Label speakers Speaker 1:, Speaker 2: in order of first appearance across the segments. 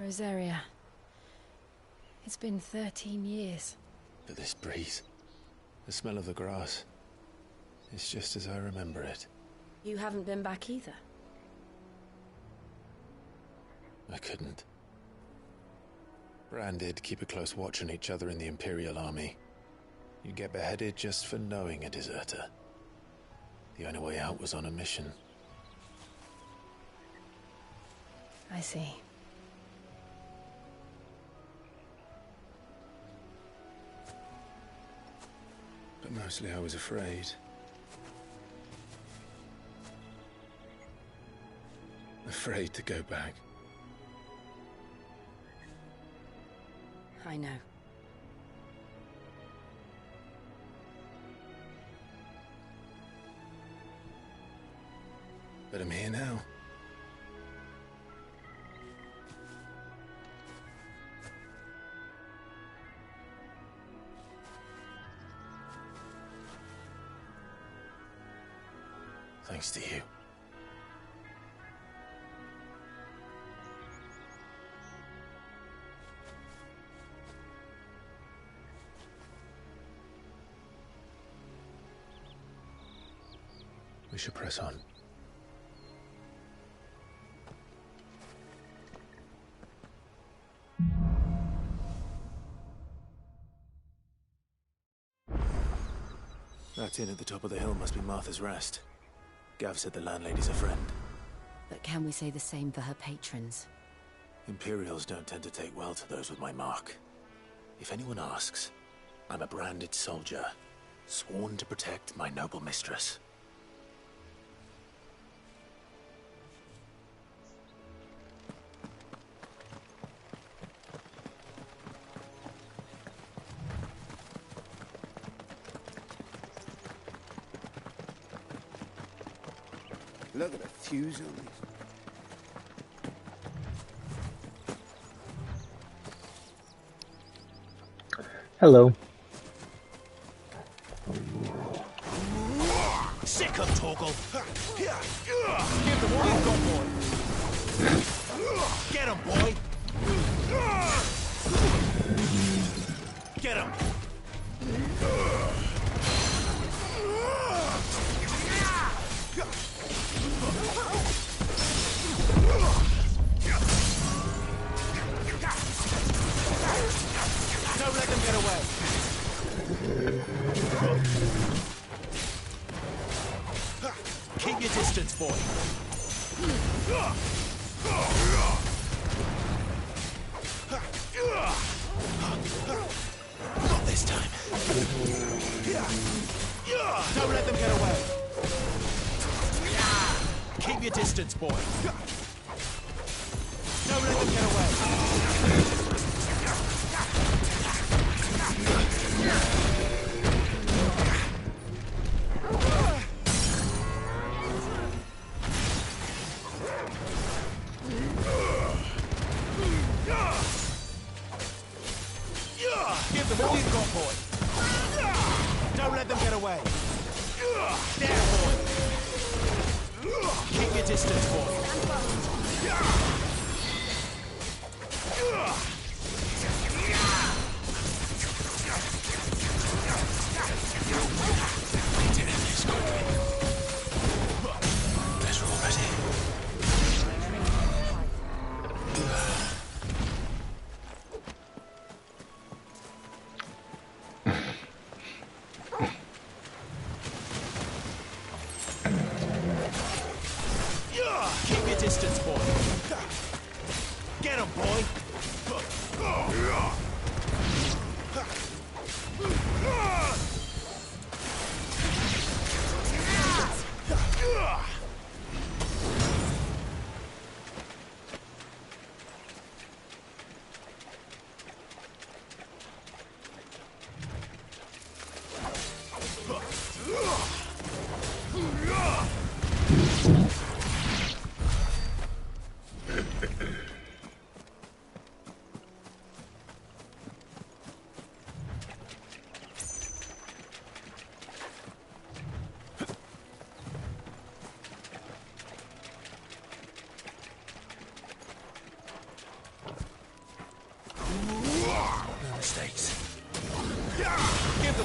Speaker 1: Rosaria. It's been 13 years.
Speaker 2: But this breeze, the smell of the grass, it's just as I remember it.
Speaker 1: You haven't been back either?
Speaker 2: I couldn't. Bran did keep a close watch on each other in the Imperial Army. You'd get beheaded just for knowing a deserter. The only way out was on a mission.
Speaker 1: I see.
Speaker 2: But mostly I was afraid. Afraid to go back.
Speaker 1: I know.
Speaker 2: But I'm here now. Thanks to you. We should press on. That inn at the top of the hill must be Martha's Rest. Gav said the landlady's a friend.
Speaker 1: But can we say the same for her patrons?
Speaker 2: Imperials don't tend to take well to those with my mark. If anyone asks, I'm a branded soldier, sworn to protect my noble mistress.
Speaker 3: Look at the fuse on these.
Speaker 4: Hello.
Speaker 5: Sick of Torgal. Give them all you've got, boy. Get him, boy. Get him. Don't let them get away. Keep your distance, boy. Not this time. Don't let them get away. Keep your distance, boy. Don't let them get away. Give them all you've got, boy. Don't let them get away. There, boy. Keep your distance, boy. Keep your distance, boy. Get him, boy.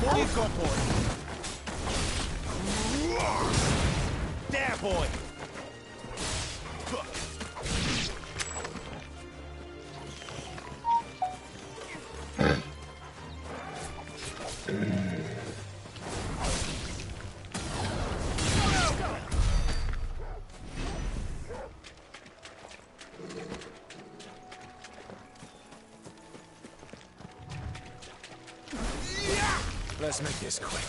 Speaker 5: all you've got, boy. There, boy.
Speaker 2: Let's make this quick.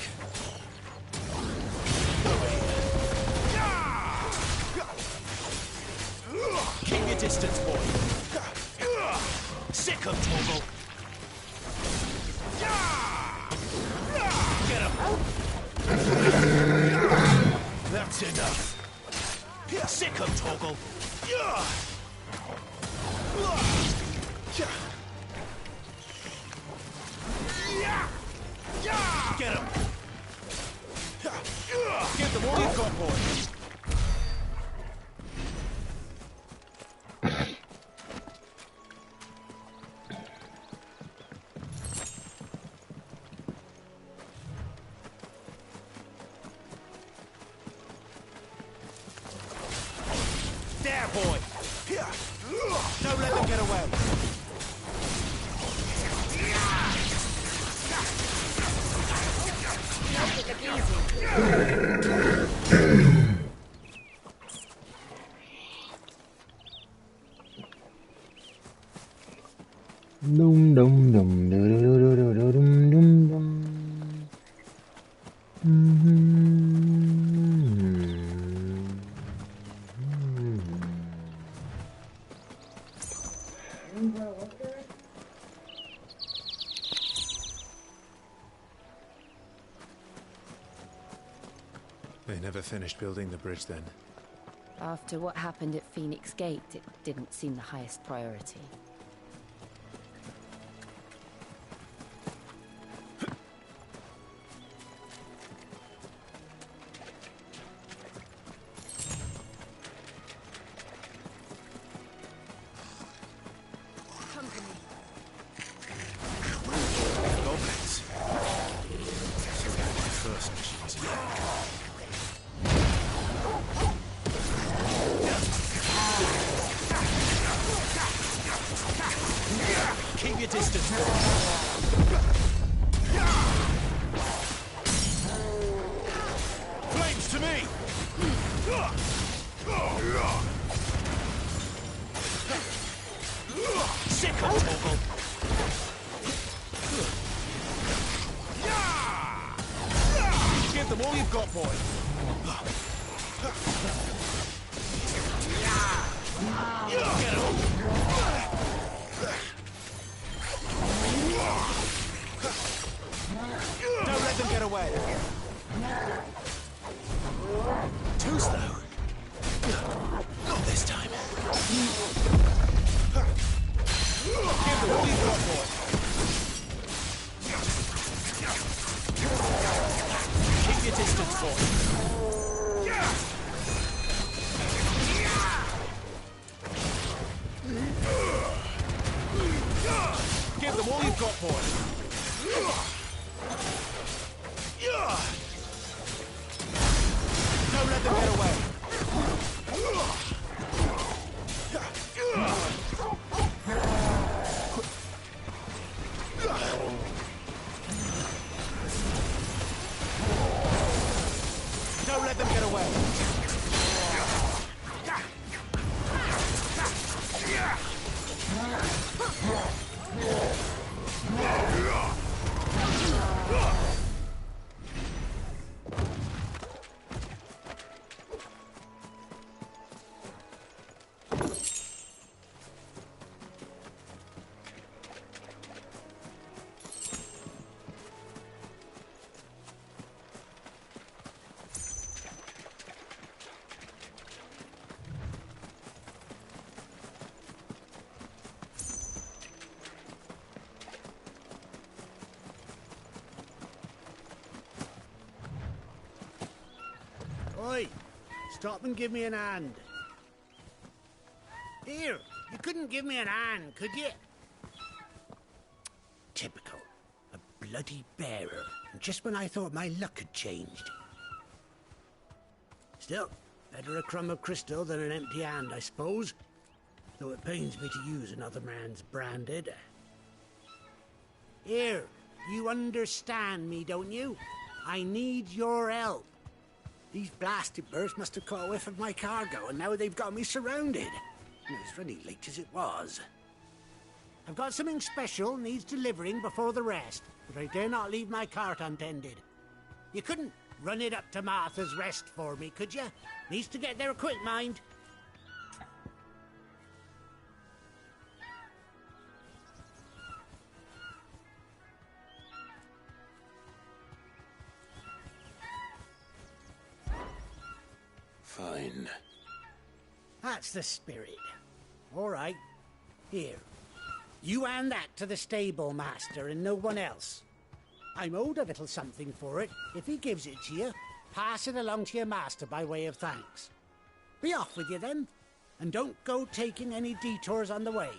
Speaker 5: Keep your distance, boy. Sick of Torgal. Get him. That's enough. Sick of Torgal. Get him. Give them all you've got, boy. There, boy. Don't let them get away.
Speaker 4: Dum dum dum dum dum dum dum dum.
Speaker 2: They never finished building the bridge then.
Speaker 1: After what happened at Phoenix Gate, it didn't seem the highest priority.
Speaker 2: Goblins. So we had my first machines.
Speaker 5: Keep your distance, boy. Flames to me! Sick of Torgal. Give them all you've got, boy. Get him. Don't let them get away. Too slow. Not this time. Give them all you've got, boy. Keep your distance, boy. Give them all you've got, boy. Don't let them get away. Don't let them get away.
Speaker 3: Oi! Stop and give me an hand. Here, you couldn't give me an hand, could you? Typical. A bloody bearer. And just when I thought my luck had changed. Still, better a crumb of crystal than an empty hand, I suppose. Though it pains me to use another man's branded. Here, you understand me, don't you? I need your help. These blasted birds must have caught a whiff of my cargo, and now they've got me surrounded. And it was really late as it was. I've got something special needs delivering before the rest, but I dare not leave my cart untended. You couldn't run it up to Martha's Rest for me, could you? Needs to get there quick, mind.
Speaker 2: Fine.
Speaker 3: That's the spirit. All right. Here. You hand that to the stable master and no one else. I'm owed a little something for it. If he gives it to you, pass it along to your master by way of thanks. Be off with you then, and don't go taking any detours on the way.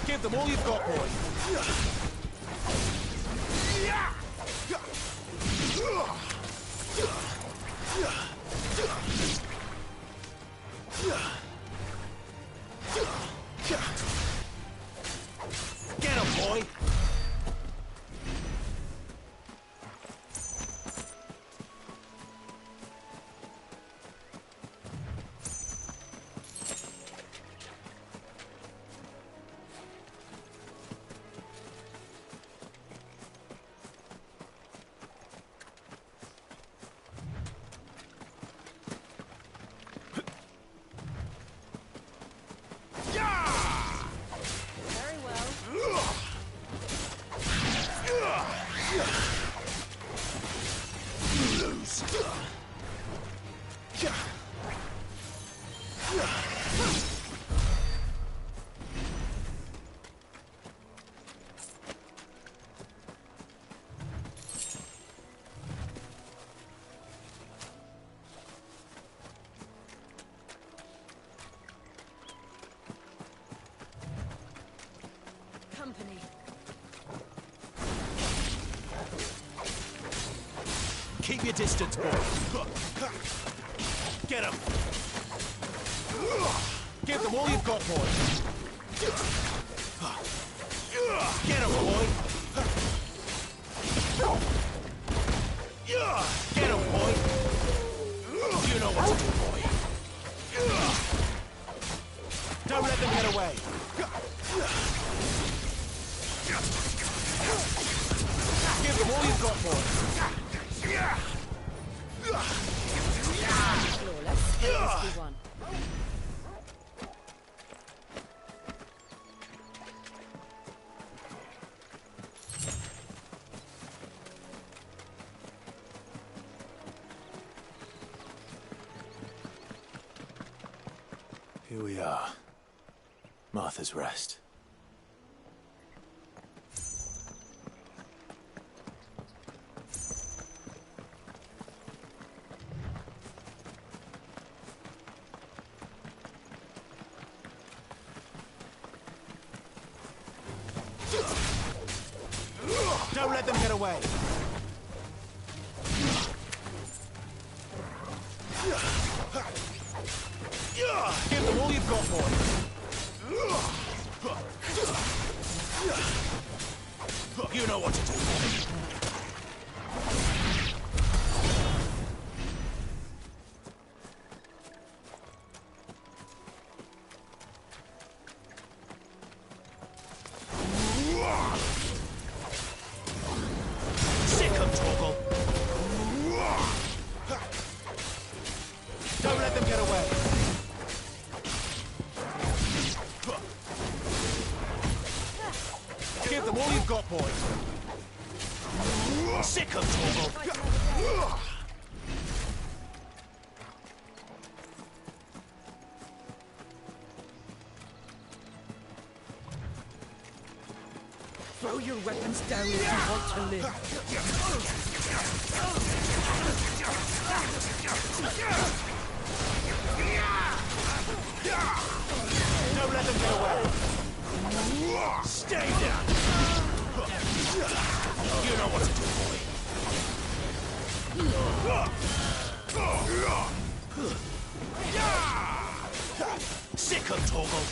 Speaker 5: Give them all you've got, boy. Get him, boy.
Speaker 1: Very well. Company.
Speaker 5: Keep your distance, boy. Get him. Give them all you've got, boy. Get him, boy. Get him, boy. You know what to do, boy. Don't let them get away. Give them all you've got, boy.
Speaker 1: Flawless. It must be one.
Speaker 2: Here we are. Martha's Rest.
Speaker 5: Don't let them get away. Give them all you've got, boy. You know what to do, boy. Sick 'em, Torgal. Give them all you've got, boy. Sick of Torgal.
Speaker 6: Throw your weapons down if you want to live.
Speaker 5: Don't let them get away. Stay down. You know what to do, boy. Sick of Torgal.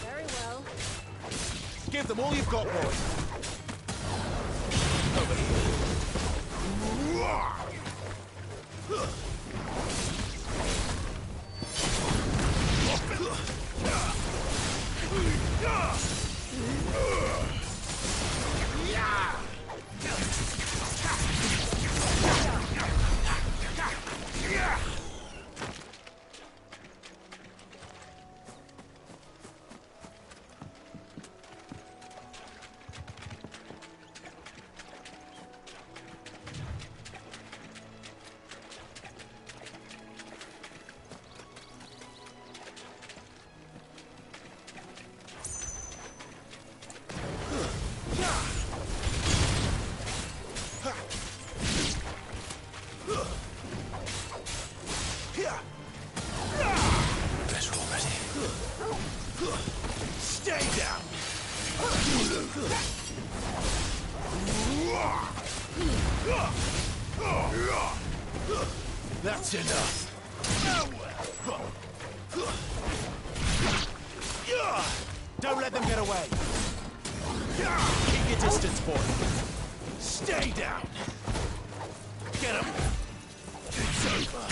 Speaker 1: Very well.
Speaker 5: Give them all you've got, boy. Over here. Better already. Stay down. That's enough. Don't let them get away. Keep your distance, boy. Stay down. Get him. It's over.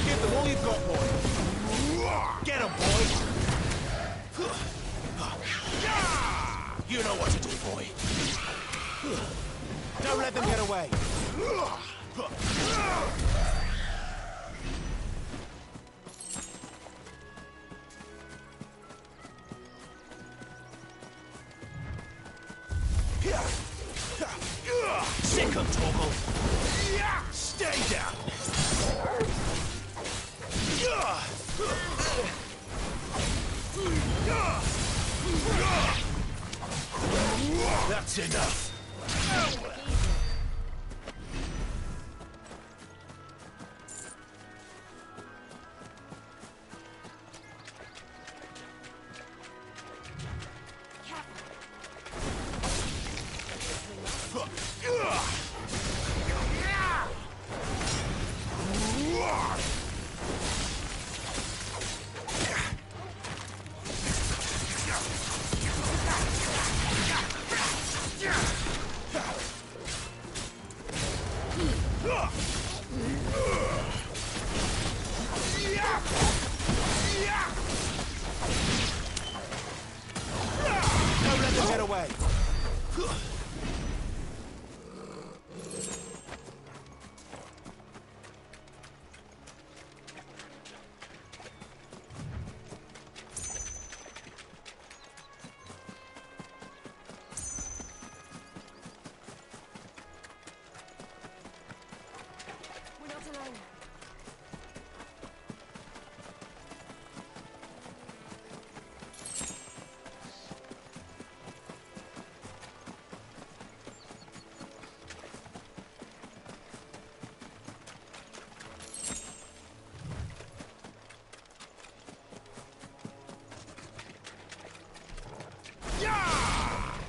Speaker 5: Give them all you've got, boy. Get him, boy. You know what to do, boy. Don't let them get away. Sick of Torgal. Stay down. That's enough. away.
Speaker 1: We're not alone.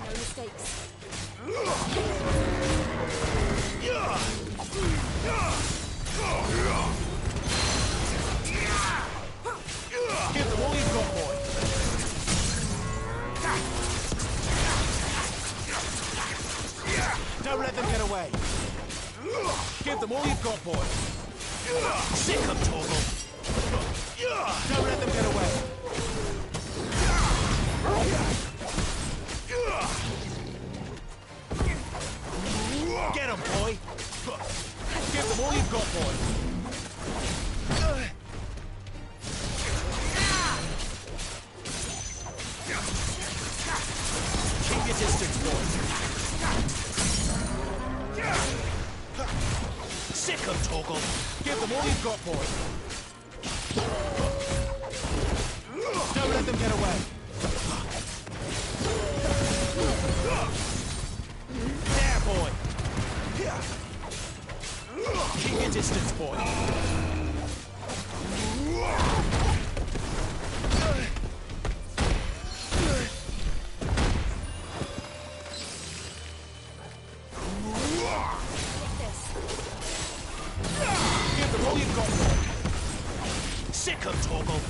Speaker 1: No mistakes.
Speaker 5: Give them all you've got, boy. Don't let them get away. Give them all you've got, boy. Sick 'em, Torgal. Don't let them get away. Get 'em, boy. Give them all you've got, boy. Keep your distance, boy. Sick 'em, Torgal. Give them all you've got, boy. Don't let them get away. There, boy. Keep your distance, boy. Give them all you've got, boy. Sick 'em, Torgal.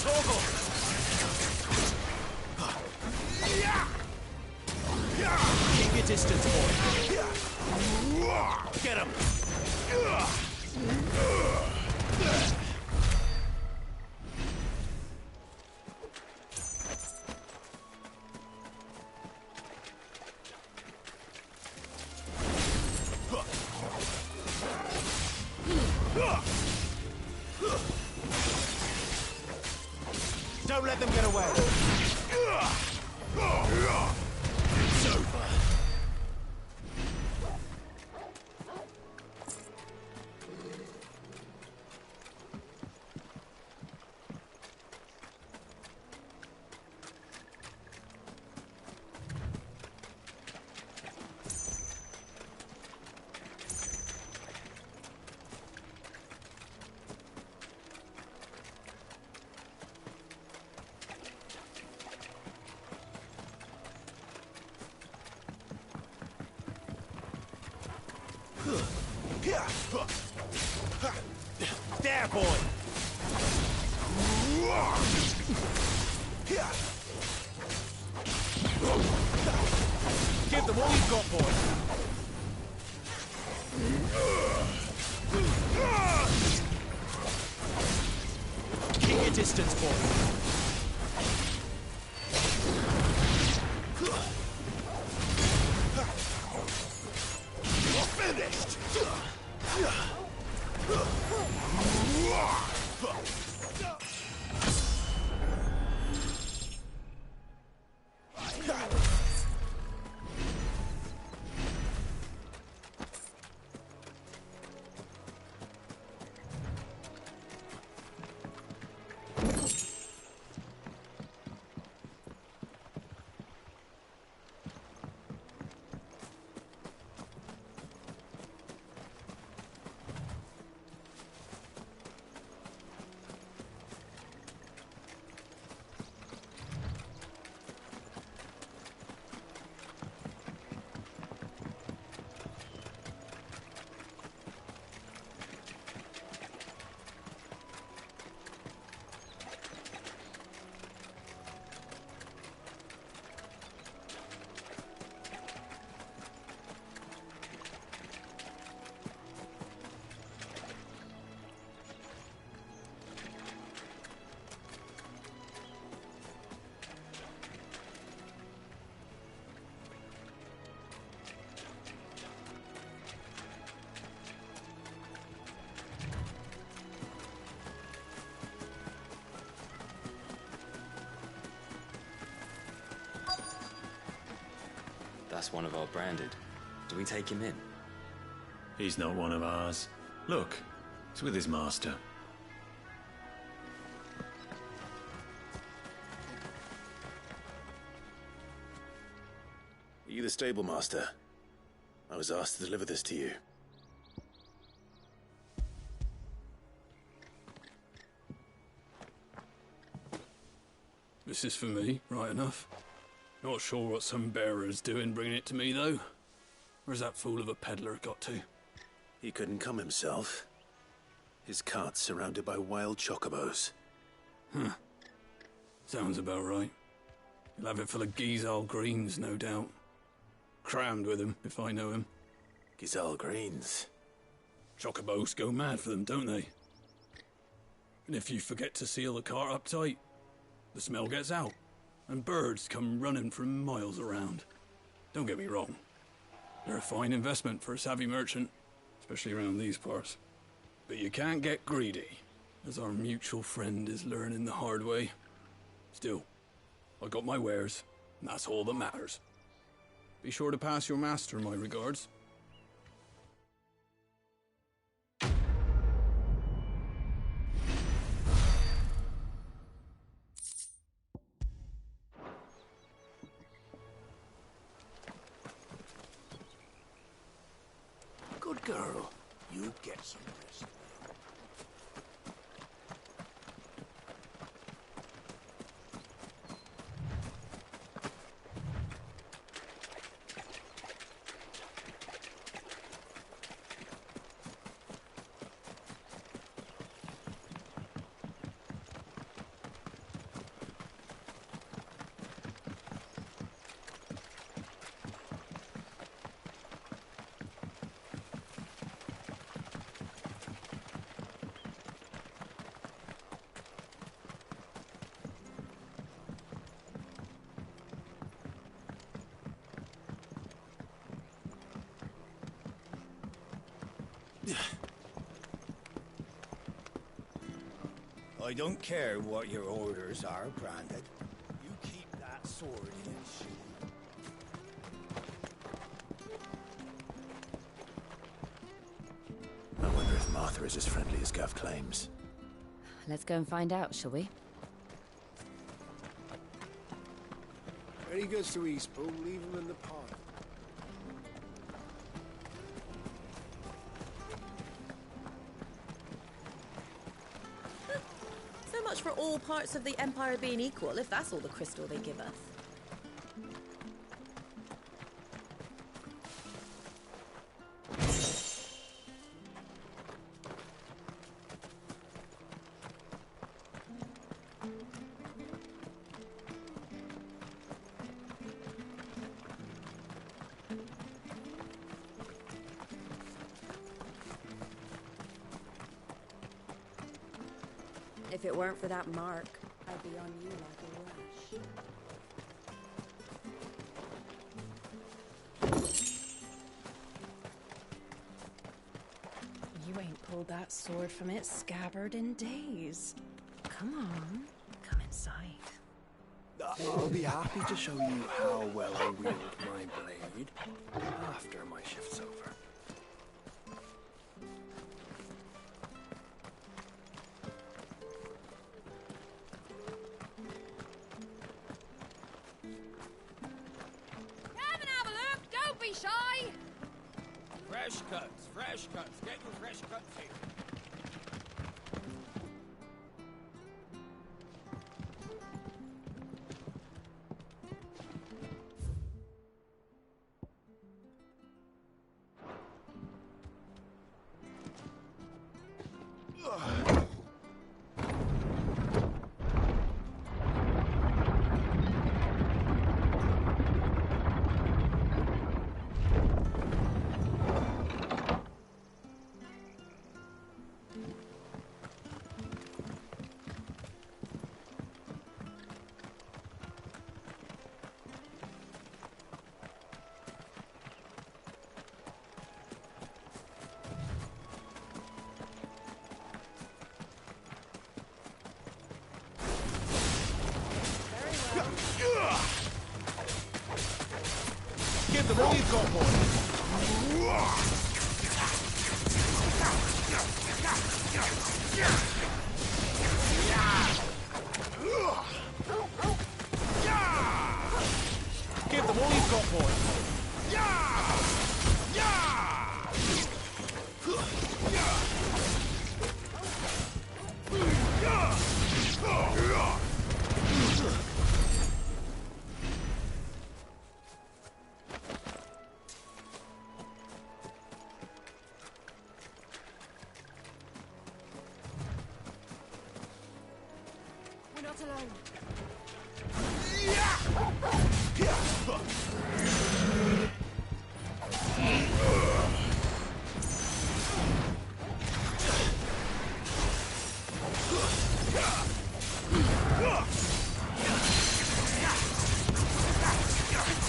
Speaker 5: Torgal! Keep your distance, boy. Get him! Don't let them get away. It's over. There, boy! Give them all you've got, boy! Keep your distance, boy! You're finished!
Speaker 7: That's one of our branded. Do we take him in?
Speaker 8: He's not one of ours. Look, he's with his master.
Speaker 2: Are you the stable master? I was asked to deliver this to you.
Speaker 9: This is for me, right enough. Not sure what some bearer's doing bringing it to me, though. Where's that fool of a peddler got to?
Speaker 2: He couldn't come himself. His cart's surrounded by wild chocobos.
Speaker 9: Huh. Sounds about right. He'll have it full of Gizal greens, no doubt. Crammed with him, if I know him.
Speaker 2: Gizal greens?
Speaker 9: Chocobos go mad for them, don't they? And if you forget to seal the cart up tight, the smell gets out, and birds come running from miles around. Don't get me wrong. They're a fine investment for a savvy merchant, especially around these parts. But you can't get greedy, as our mutual friend is learning the hard way. Still, I got my wares, and that's all that matters. Be sure to pass your master my regards.
Speaker 3: Good girl. You get some rest.
Speaker 10: I don't care what your orders are, Branded. You keep that sword in its sheath.
Speaker 2: I wonder if Martha is as friendly as Gav claims.
Speaker 1: Let's go and find out, shall we?
Speaker 3: When he goes to Eastpool, leave him in the pond.
Speaker 11: So much for all parts of the Empire being equal, if that's all the crystal they give us. If it weren't for that mark, I'd be on you like a rush. You ain't pulled that sword from its scabbard in days. Come on, come inside.
Speaker 12: I'll be happy to show you how well I wield my blade after my shift's over.
Speaker 10: Fresh cuts. Get your fresh cuts here.
Speaker 5: them all you've got, boy. Give them all you've got, boy.
Speaker 11: We're not alone.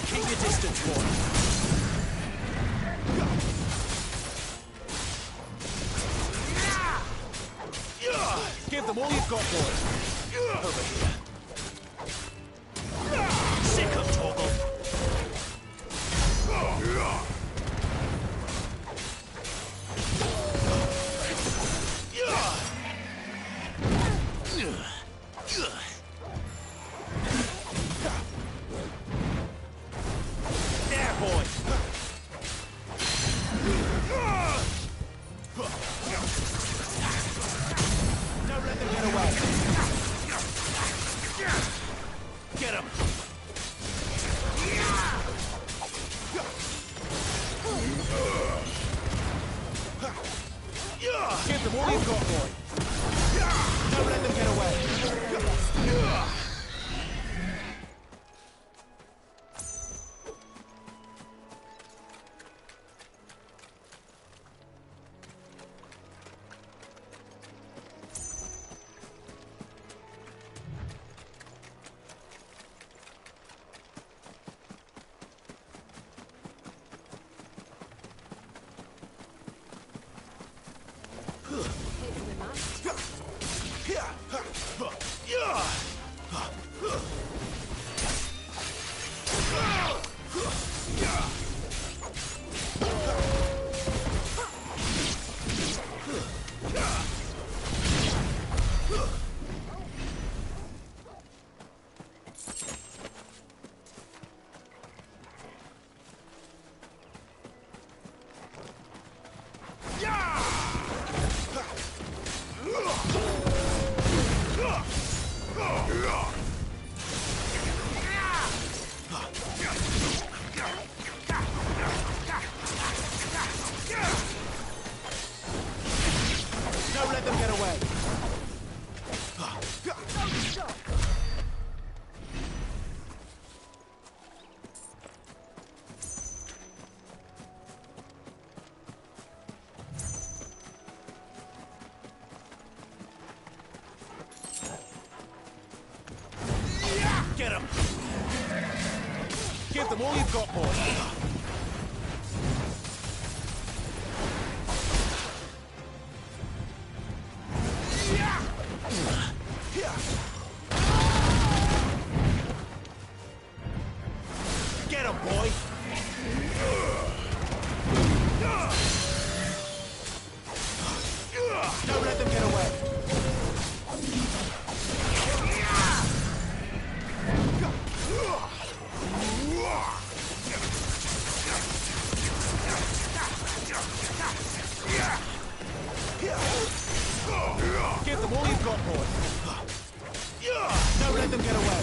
Speaker 5: Keep your distance, boy. Give them all you've got, boy. Over here. Sick of Torgal. There, boy. Don't let them get away. Get him. Give them all you've got, boy. Don't let them get away. Don't let them get away. Get him. Give them all you've got, boy. Get him, boy! Don't let them get away! Give them all you've got, boy! Don't let them get away!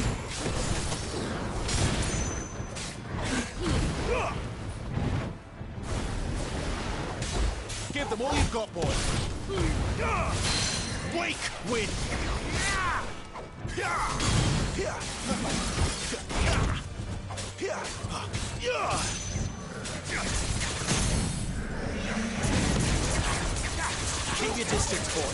Speaker 5: Give them all you've got, boy! Wake, win! Keep your distance, boy.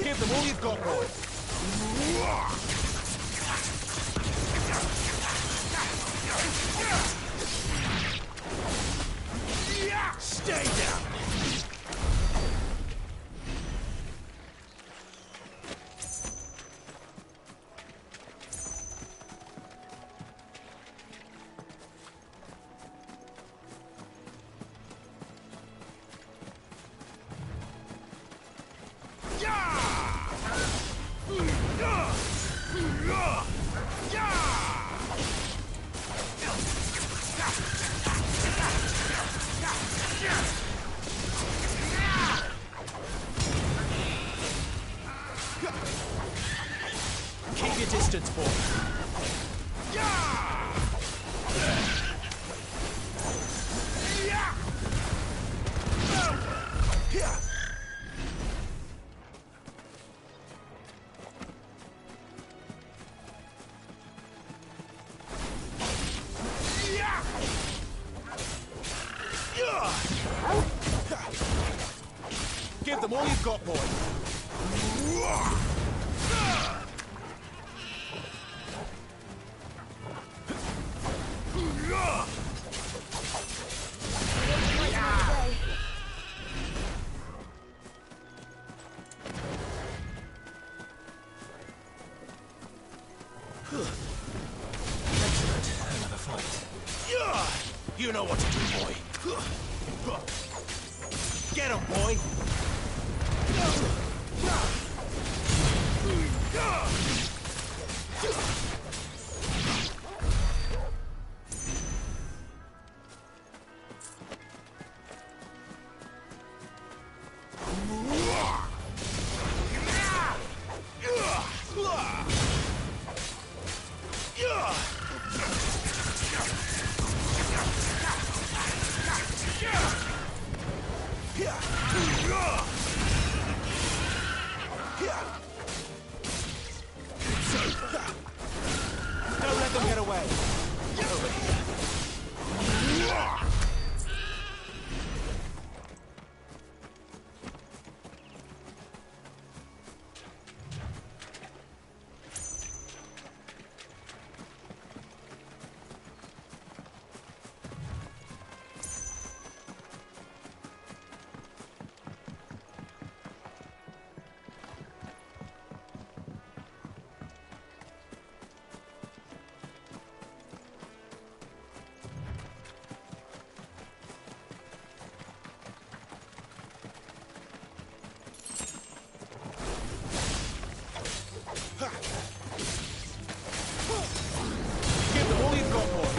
Speaker 5: Give them all you've got, boy. Stay down. Keep your distance, boy. Give them all you've got, boy.
Speaker 2: Excellent. Another fight.
Speaker 5: You know what to do, boy. Get him, boy. Don't let them get away. Over here. Give them all you've got, boy.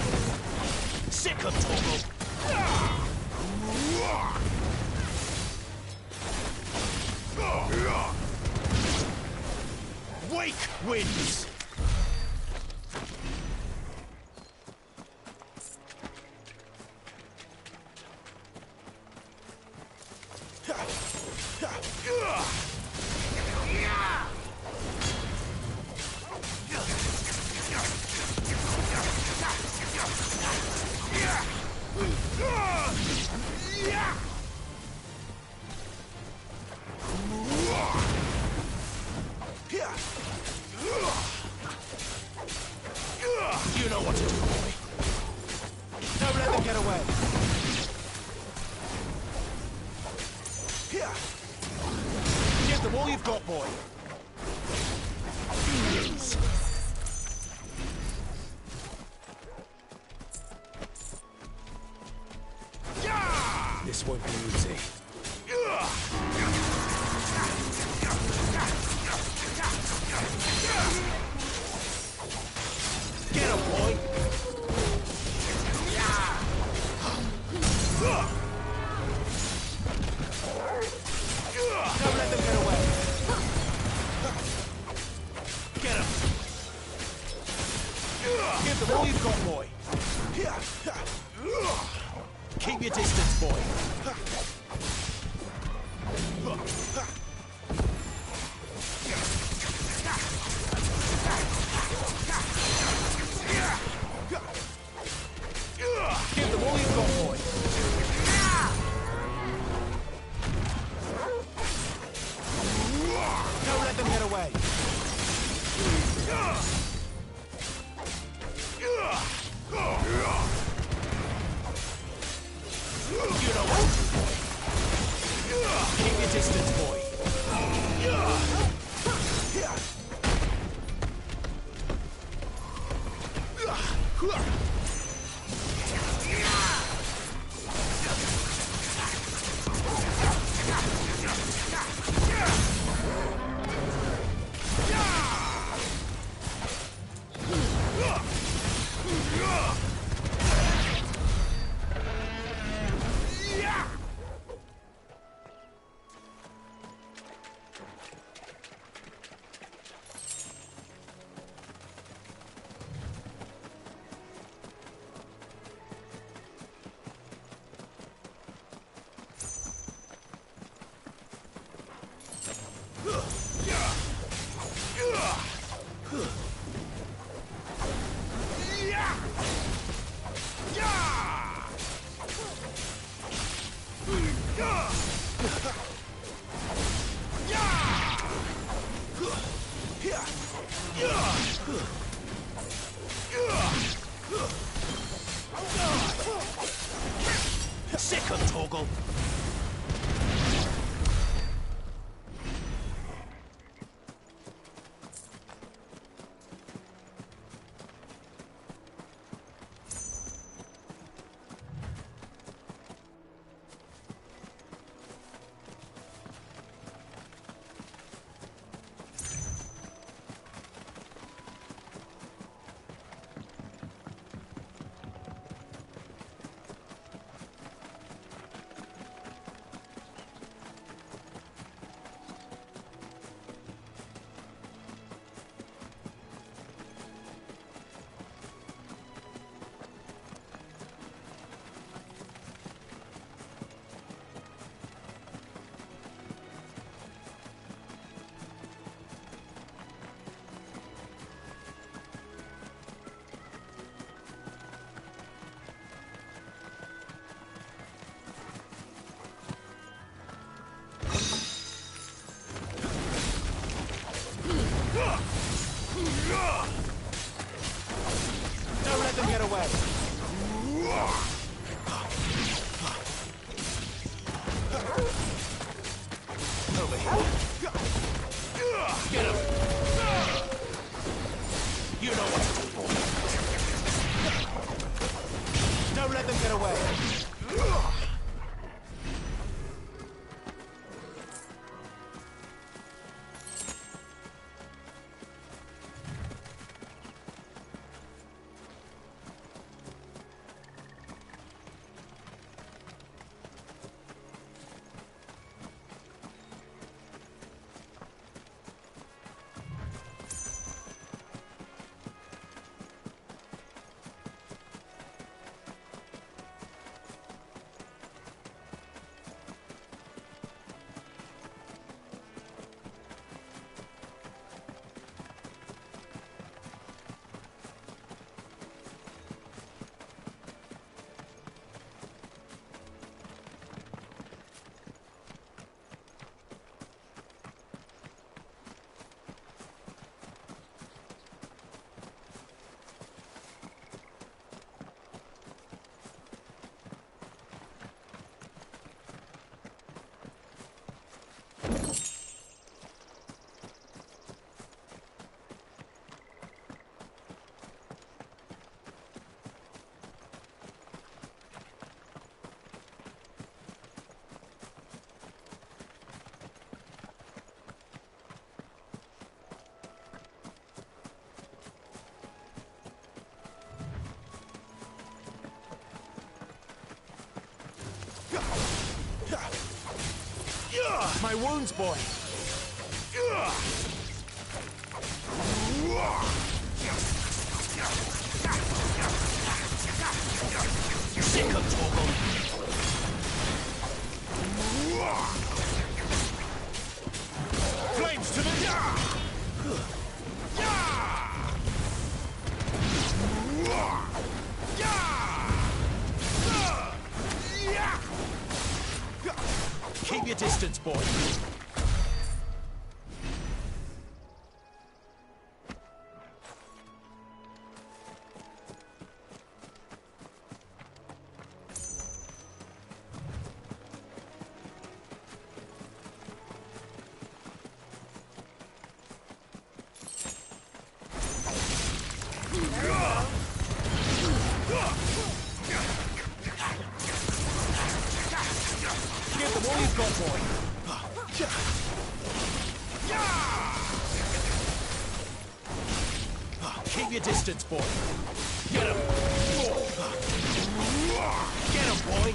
Speaker 5: Sick of Torgal. Wake wins. You know what to do, boy. Don't let them get away. Give them all you've got, boy. This won't be easy. Get him, boy! Don't let them get away. Get him. Give them all you've got, boy. Keep your distance, boy. Give them all you've got. Keep your distance, boy. Sick of Torgal. Don't let them get away. Over here. Get him. You know what to do, boy. Don't let them get away. My wounds, boy. Sick of Torgal. Flames to the Keep your distance, boy. Get them all you've got, boy. Keep your distance, boy. Get him. Get him, boy.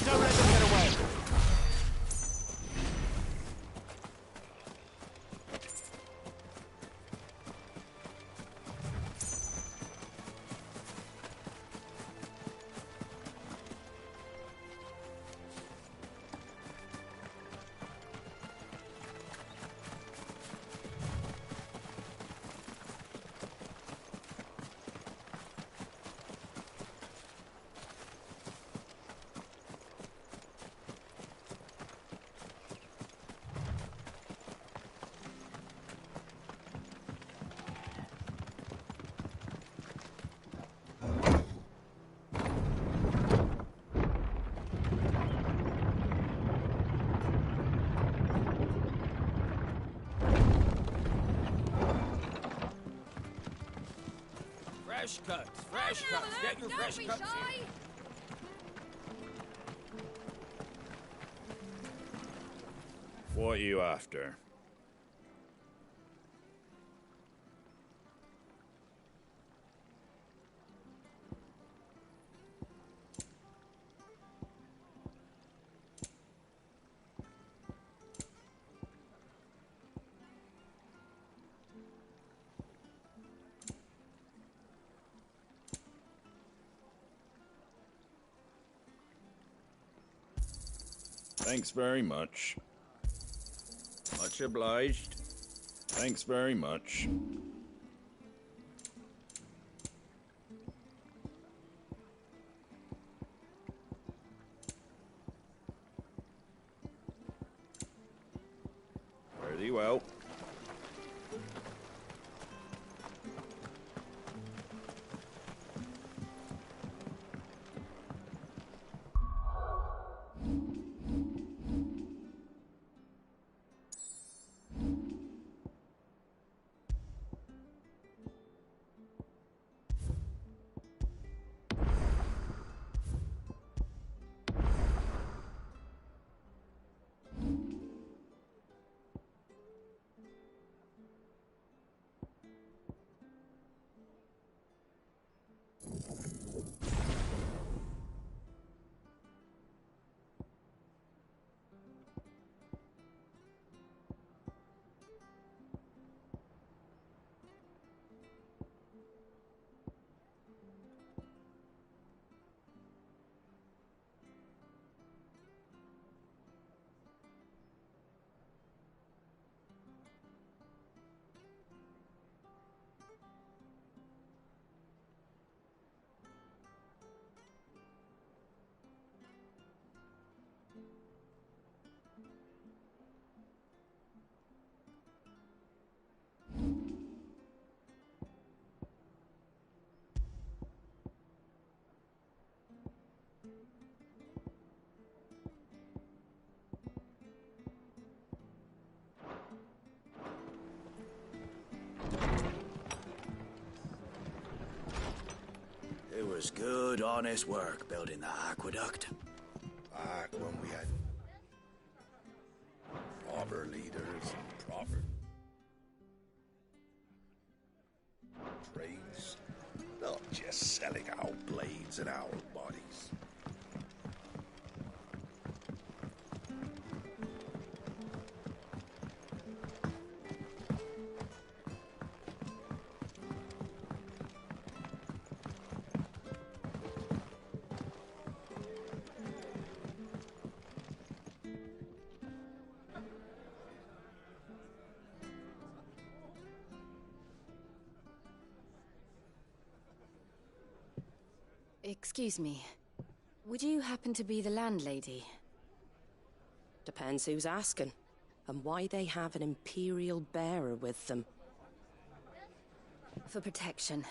Speaker 5: Don't let them get away.
Speaker 10: Fresh cuts, fresh cuts. Get your fresh cuts here.
Speaker 13: What are you after? Thanks very much. Much obliged. Thanks very much. Very well.
Speaker 10: was good, honest work building that aqueduct. Back when we had proper leaders and proper trades, not just selling our blades and our bodies.
Speaker 1: Excuse me. Would you happen to be the landlady?
Speaker 11: Depends who's asking, and why they have an Imperial bearer with them.
Speaker 1: For protection,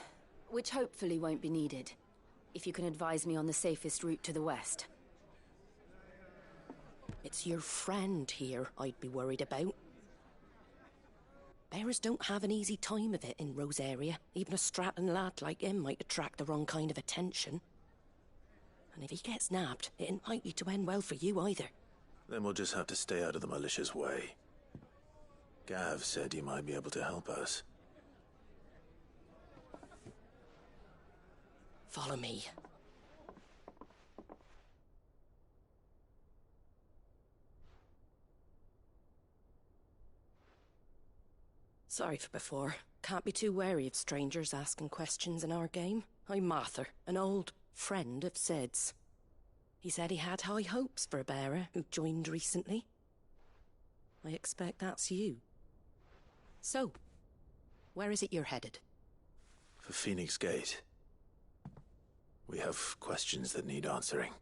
Speaker 1: which hopefully won't be needed. If you can advise me on the safest route to the west.
Speaker 11: It's your friend here I'd be worried about. Bearers don't have an easy time of it in Rosaria. Even a Stratton lad like him might attract the wrong kind of attention. And if he gets nabbed, it ain't likely to end well for you either.
Speaker 2: Then we'll just have to stay out of the malicious way. Gav said you might be able to help us.
Speaker 11: Follow me. Sorry for before. Can't be too wary of strangers asking questions in our game. I'm Martha, an old friend of Sid's. He said he had high hopes for a bearer who joined recently. I expect that's you. So, where is it you're headed?
Speaker 2: For Phoenix Gate. We have questions that need answering.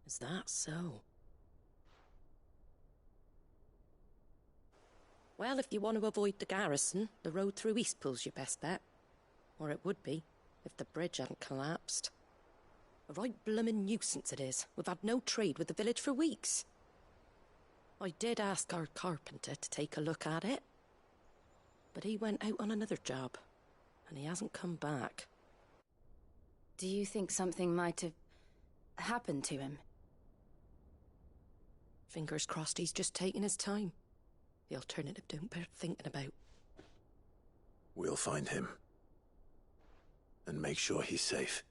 Speaker 11: Is that so? Well, if you want to avoid the garrison, the road through Eastpool's your best bet. Or it would be, if the bridge hadn't collapsed. A right bloomin' nuisance it is. We've had no trade with the village for weeks. I did ask our carpenter to take a look at it. But he went out on another job, and he hasn't come back.
Speaker 1: Do you think something might have happened to him?
Speaker 11: Fingers crossed he's just taking his time. The alternative don't bear thinking about.
Speaker 2: We'll find him. And make sure he's safe.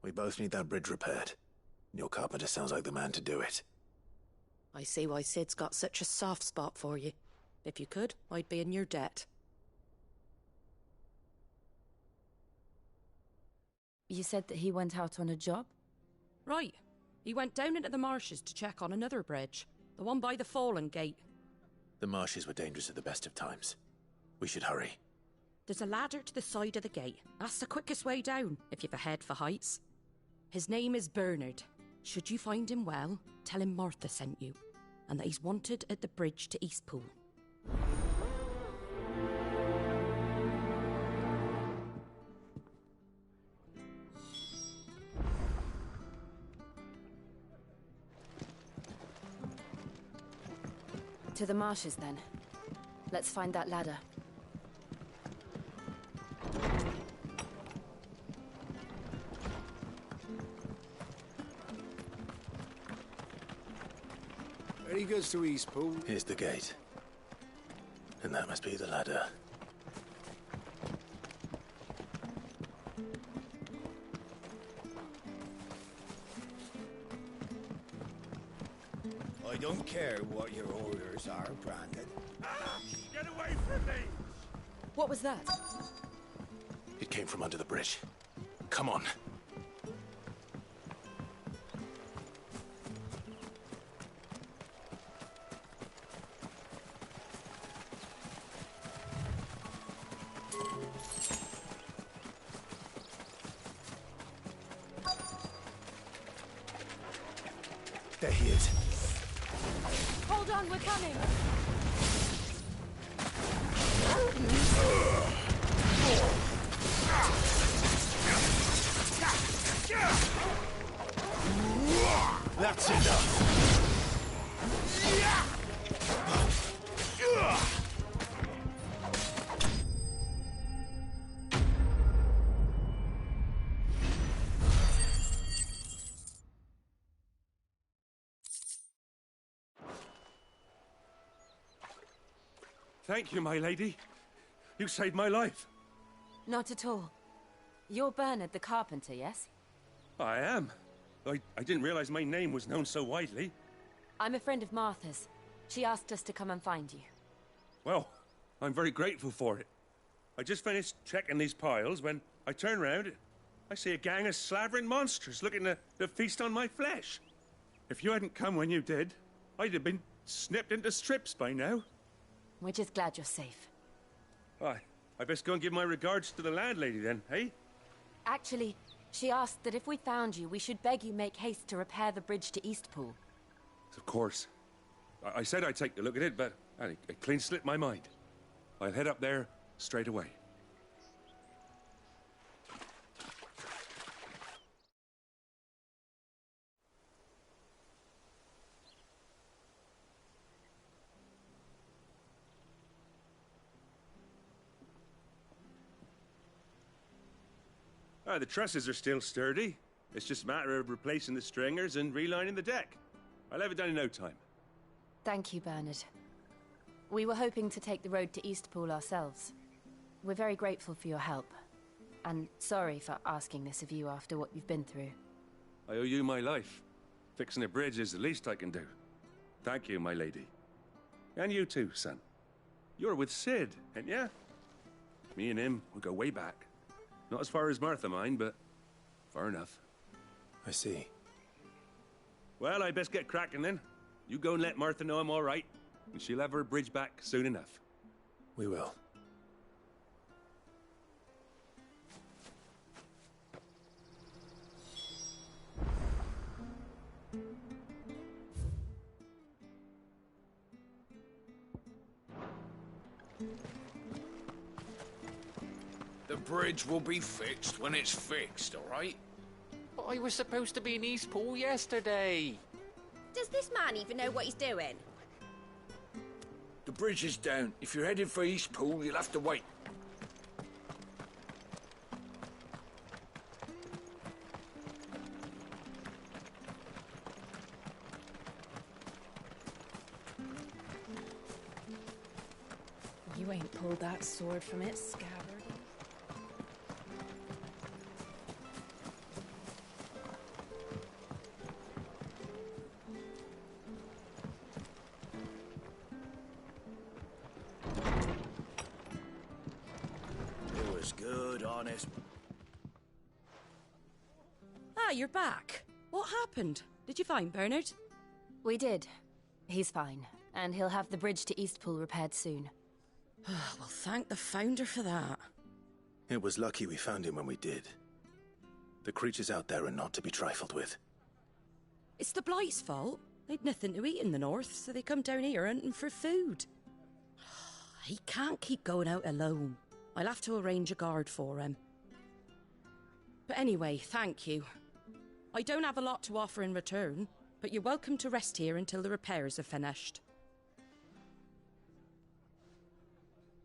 Speaker 2: We both need that bridge repaired. Your carpenter sounds like the man to do it.
Speaker 11: I see why Sid's got such a soft spot for you. If you could, I'd be in your debt.
Speaker 1: You said that he went out on a job?
Speaker 11: Right. He went down into the marshes to check on another bridge. The one by the Fallen Gate.
Speaker 2: The marshes were dangerous at the best of times. We should hurry.
Speaker 11: There's a ladder to the side of the gate. That's the quickest way down, if you've a head for heights. His name is Bernard. Should you find him well, tell him Martha sent you, and that he's wanted at the bridge to Eastpool.
Speaker 1: To the marshes, then. Let's find that ladder.
Speaker 3: There he goes to Eastpool.
Speaker 2: Here's the gate. And that must be the ladder.
Speaker 10: I don't care what your orders are, Brandon.
Speaker 5: Get away from me!
Speaker 1: What was that?
Speaker 2: It came from under the bridge. Come on. There he is.
Speaker 1: Hold on, we're coming!
Speaker 2: That's enough.
Speaker 14: Thank you, my lady. You saved my life.
Speaker 1: Not at all. You're Bernard the carpenter, yes?
Speaker 14: I am. I didn't realize my name was known so widely.
Speaker 1: I'm a friend of Martha's. She asked us to come and find you.
Speaker 14: Well, I'm very grateful for it. I just finished checking these piles when I turn round. I see a gang of slavering monsters looking to feast on my flesh. If you hadn't come when you did, I'd have been snipped into strips by now.
Speaker 1: We're just glad you're safe.
Speaker 14: I best go and give my regards to the landlady then, eh?
Speaker 1: Actually, she asked that if we found you, we should beg you make haste to repair the bridge to Eastpool.
Speaker 14: Of course. I said I'd take a look at it, but it clean slipped my mind. I'll head up there straight away. The trusses are still sturdy. It's just a matter of replacing the stringers and relining the deck. I'll have it done in no time.
Speaker 1: Thank you, Bernard. We were hoping to take the road to Eastpool ourselves. We're very grateful for your help. And sorry for asking this of you after what you've been through.
Speaker 14: I owe you my life. Fixing a bridge is the least I can do. Thank you, my lady. And you too, son. You're with Sid, ain't ya? Me and him, we go way back. Not as far as Martha, mind, but far enough.
Speaker 2: I see.
Speaker 14: Well, I best get cracking then. You go and let Martha know I'm all right, and she'll have her bridge back soon enough.
Speaker 2: We will.
Speaker 15: The bridge will be fixed when it's fixed, all right? But I was supposed to be in Eastpool yesterday.
Speaker 16: Does this man even know what he's doing?
Speaker 15: The bridge is down. If you're heading for Eastpool, you'll have to wait.
Speaker 6: You ain't pulled that sword from its scabbard.
Speaker 10: It was good, honest.
Speaker 11: Ah, you're back. What happened? Did you find Bernard?
Speaker 1: We did. He's fine, and he'll have the bridge to Eastpool repaired soon.
Speaker 11: Well, thank the Founder for that.
Speaker 2: It was lucky we found him when we did. The creatures out there are not to be trifled with.
Speaker 11: It's the Blight's fault. They'd nothing to eat in the north, so they come down here hunting for food. He can't keep going out alone. I'll have to arrange a guard for him. But anyway, thank you. I don't have a lot to offer in return, but you're welcome to rest here until the repairs are finished.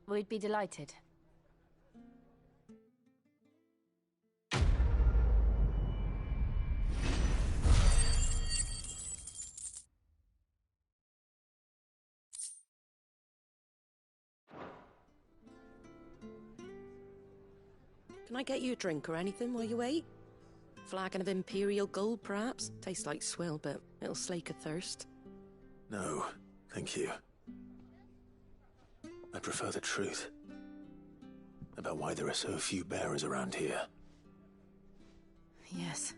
Speaker 1: We'd be delighted.
Speaker 11: Can I get you a drink or anything while you wait? Flagon of Imperial Gold, perhaps? Tastes like swill, but it'll slake a thirst.
Speaker 2: No, thank you. I prefer the truth about why there are so few bearers around here.
Speaker 1: Yes.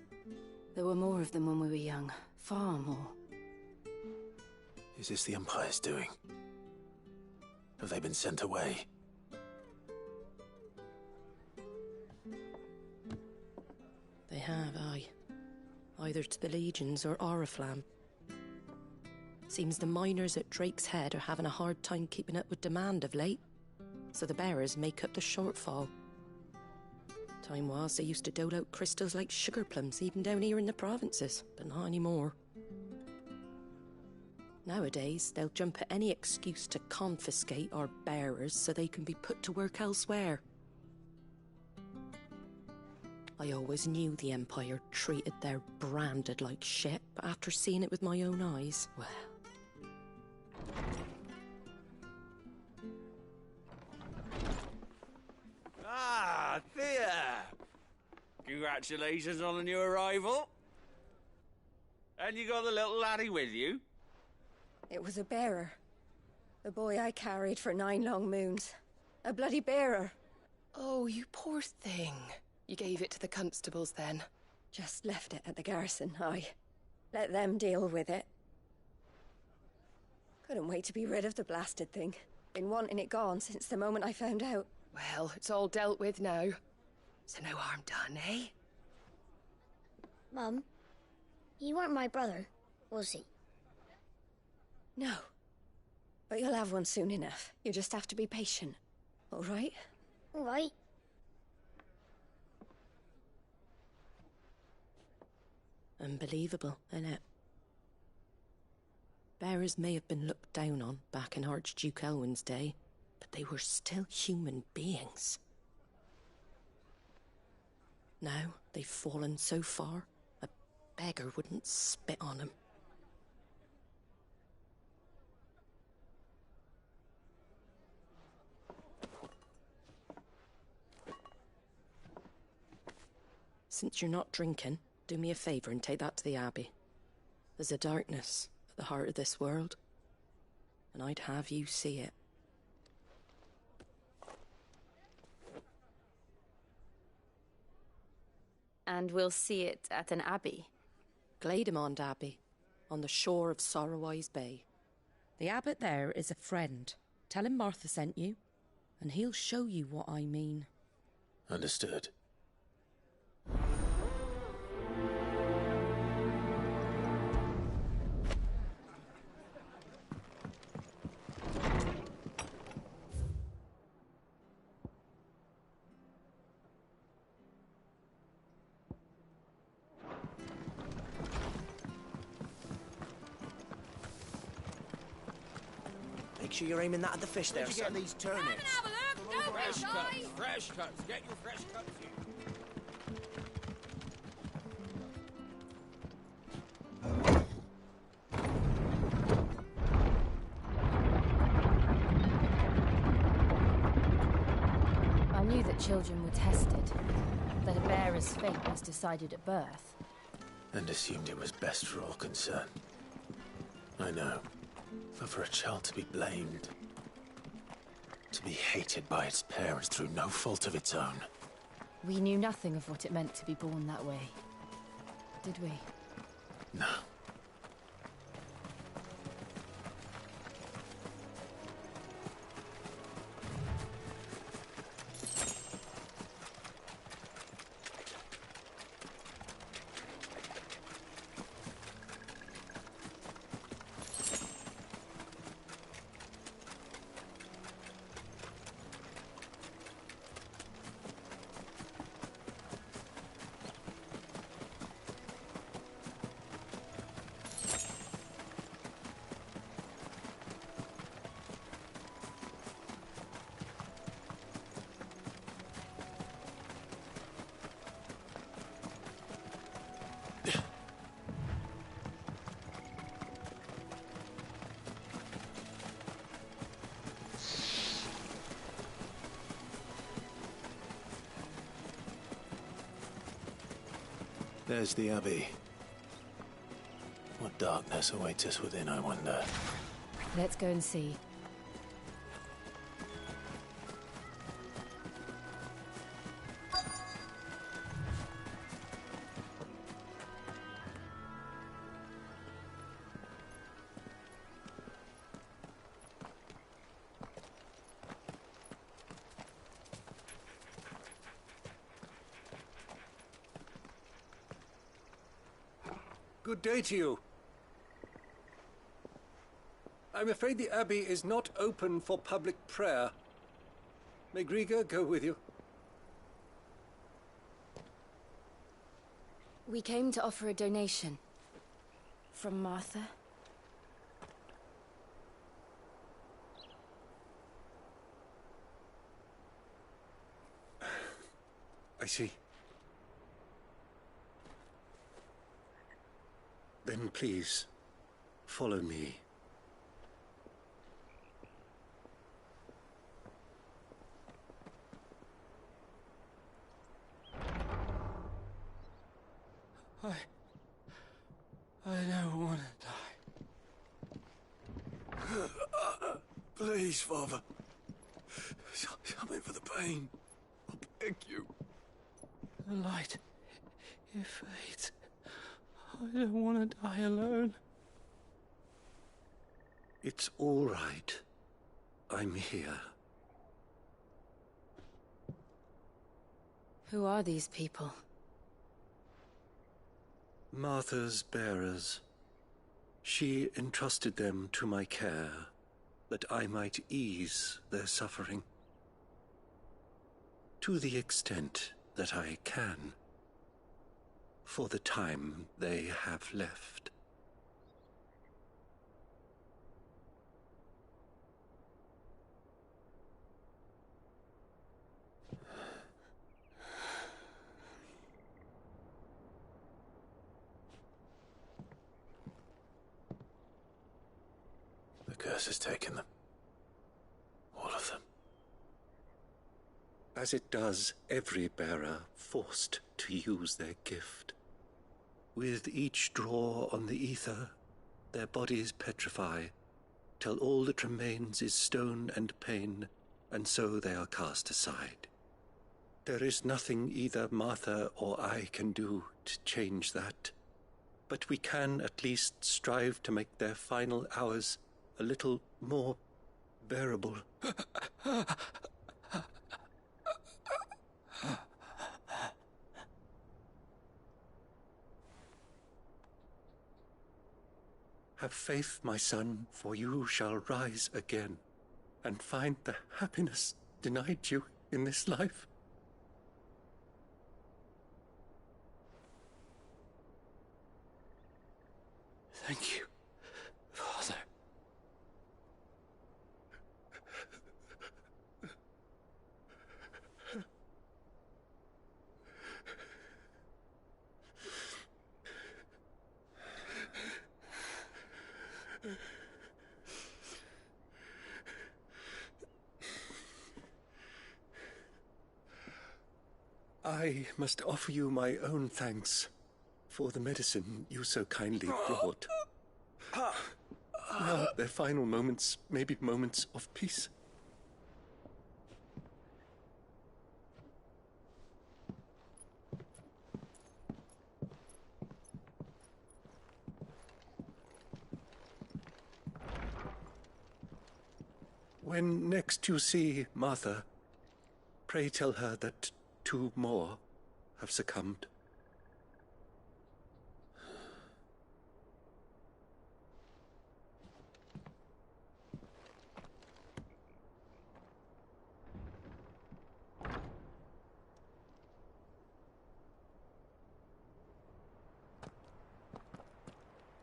Speaker 1: There were more of them when we were young. Far more.
Speaker 2: Is this the Empire's doing? Have they been sent away?
Speaker 11: They have, aye. Either to the Legions or Oriflamme. Seems the miners at Drake's Head are having a hard time keeping up with demand of late, so the bearers make up the shortfall. Time was they used to dole out crystals like sugar plums even down here in the provinces, but not anymore. Nowadays, they'll jump at any excuse to confiscate our bearers so they can be put to work elsewhere. I always knew the Empire treated their branded like shit, but after seeing it with my own eyes, well...
Speaker 17: Ah, Thea! Congratulations on the new arrival. And you got the little laddie with you?
Speaker 11: It was a bearer. The boy I carried for 9 long moons. A bloody bearer.
Speaker 6: Oh, you poor thing. You gave it to the constables then?
Speaker 11: Just left it at the garrison, aye. Let them deal with it. Couldn't wait to be rid of the blasted thing. Been wanting it gone since the moment I found out.
Speaker 6: Well, it's all dealt with now. So no harm done, eh?
Speaker 18: Mum, he weren't my brother, was he?
Speaker 11: No. But you'll have one soon enough. You just have to be patient. All right?
Speaker 18: All right.
Speaker 11: Unbelievable, innit? Bearers may have been looked down on back in Archduke Elwin's day, but they were still human beings. Now they've fallen so far, a beggar wouldn't spit on them. Since you're not drinking, do me a favour and take that to the Abbey. There's a darkness at the heart of this world, and I'd have you see it.
Speaker 1: And we'll see it at an abbey?
Speaker 11: Glademond Abbey, on the shore of Sorrowwise Bay. The abbot there is a friend. Tell him Martha sent you, and he'll show you what I mean.
Speaker 2: Understood.
Speaker 12: Make sure you're aiming that at the fish there,
Speaker 10: Where'd you get these turnips?
Speaker 16: Have a look. Don't
Speaker 10: Fresh
Speaker 16: be
Speaker 10: cuts,
Speaker 16: shy.
Speaker 10: fresh cuts. Get your fresh cuts here.
Speaker 1: I knew that children were tested, that a bearer's fate was decided at birth.
Speaker 2: And assumed it was best for all concerned. I know. But for a child to be blamed, to be hated by its parents through no fault of its own.
Speaker 1: We knew nothing of what it meant to be born that way, did we?
Speaker 2: No. There's the Abbey. What darkness awaits us within, I wonder?
Speaker 1: Let's go and see.
Speaker 12: Good day to you. I'm afraid the Abbey is not open for public prayer. May Griga go with you?
Speaker 1: We came to offer a donation. From Martha.
Speaker 12: I see. Then please, follow me. I don't want to die. Please, Father. Help me for the pain. I beg you. The light. It fades. I don't want to die alone.
Speaker 19: It's all right. I'm here.
Speaker 1: Who are these people?
Speaker 19: Martha's bearers. She entrusted them to my care, that I might ease their suffering. To the extent that I can, for the time they have left.
Speaker 2: The curse has taken them. All of them.
Speaker 19: As it does every bearer forced to use their gift. With each draw on the ether, their bodies petrify, till all that remains is stone and pain, and so they are cast aside. There is nothing either Martha or I can do to change that, but we can at least strive to make their final hours a little more bearable. Have faith, my son, for you shall rise again and find the happiness denied you in this life.
Speaker 12: Thank you, Father.
Speaker 19: I must offer you my own thanks for the medicine you so kindly brought. Now their final moments may be moments of peace. When next you see Martha, pray tell her that 2 more have succumbed.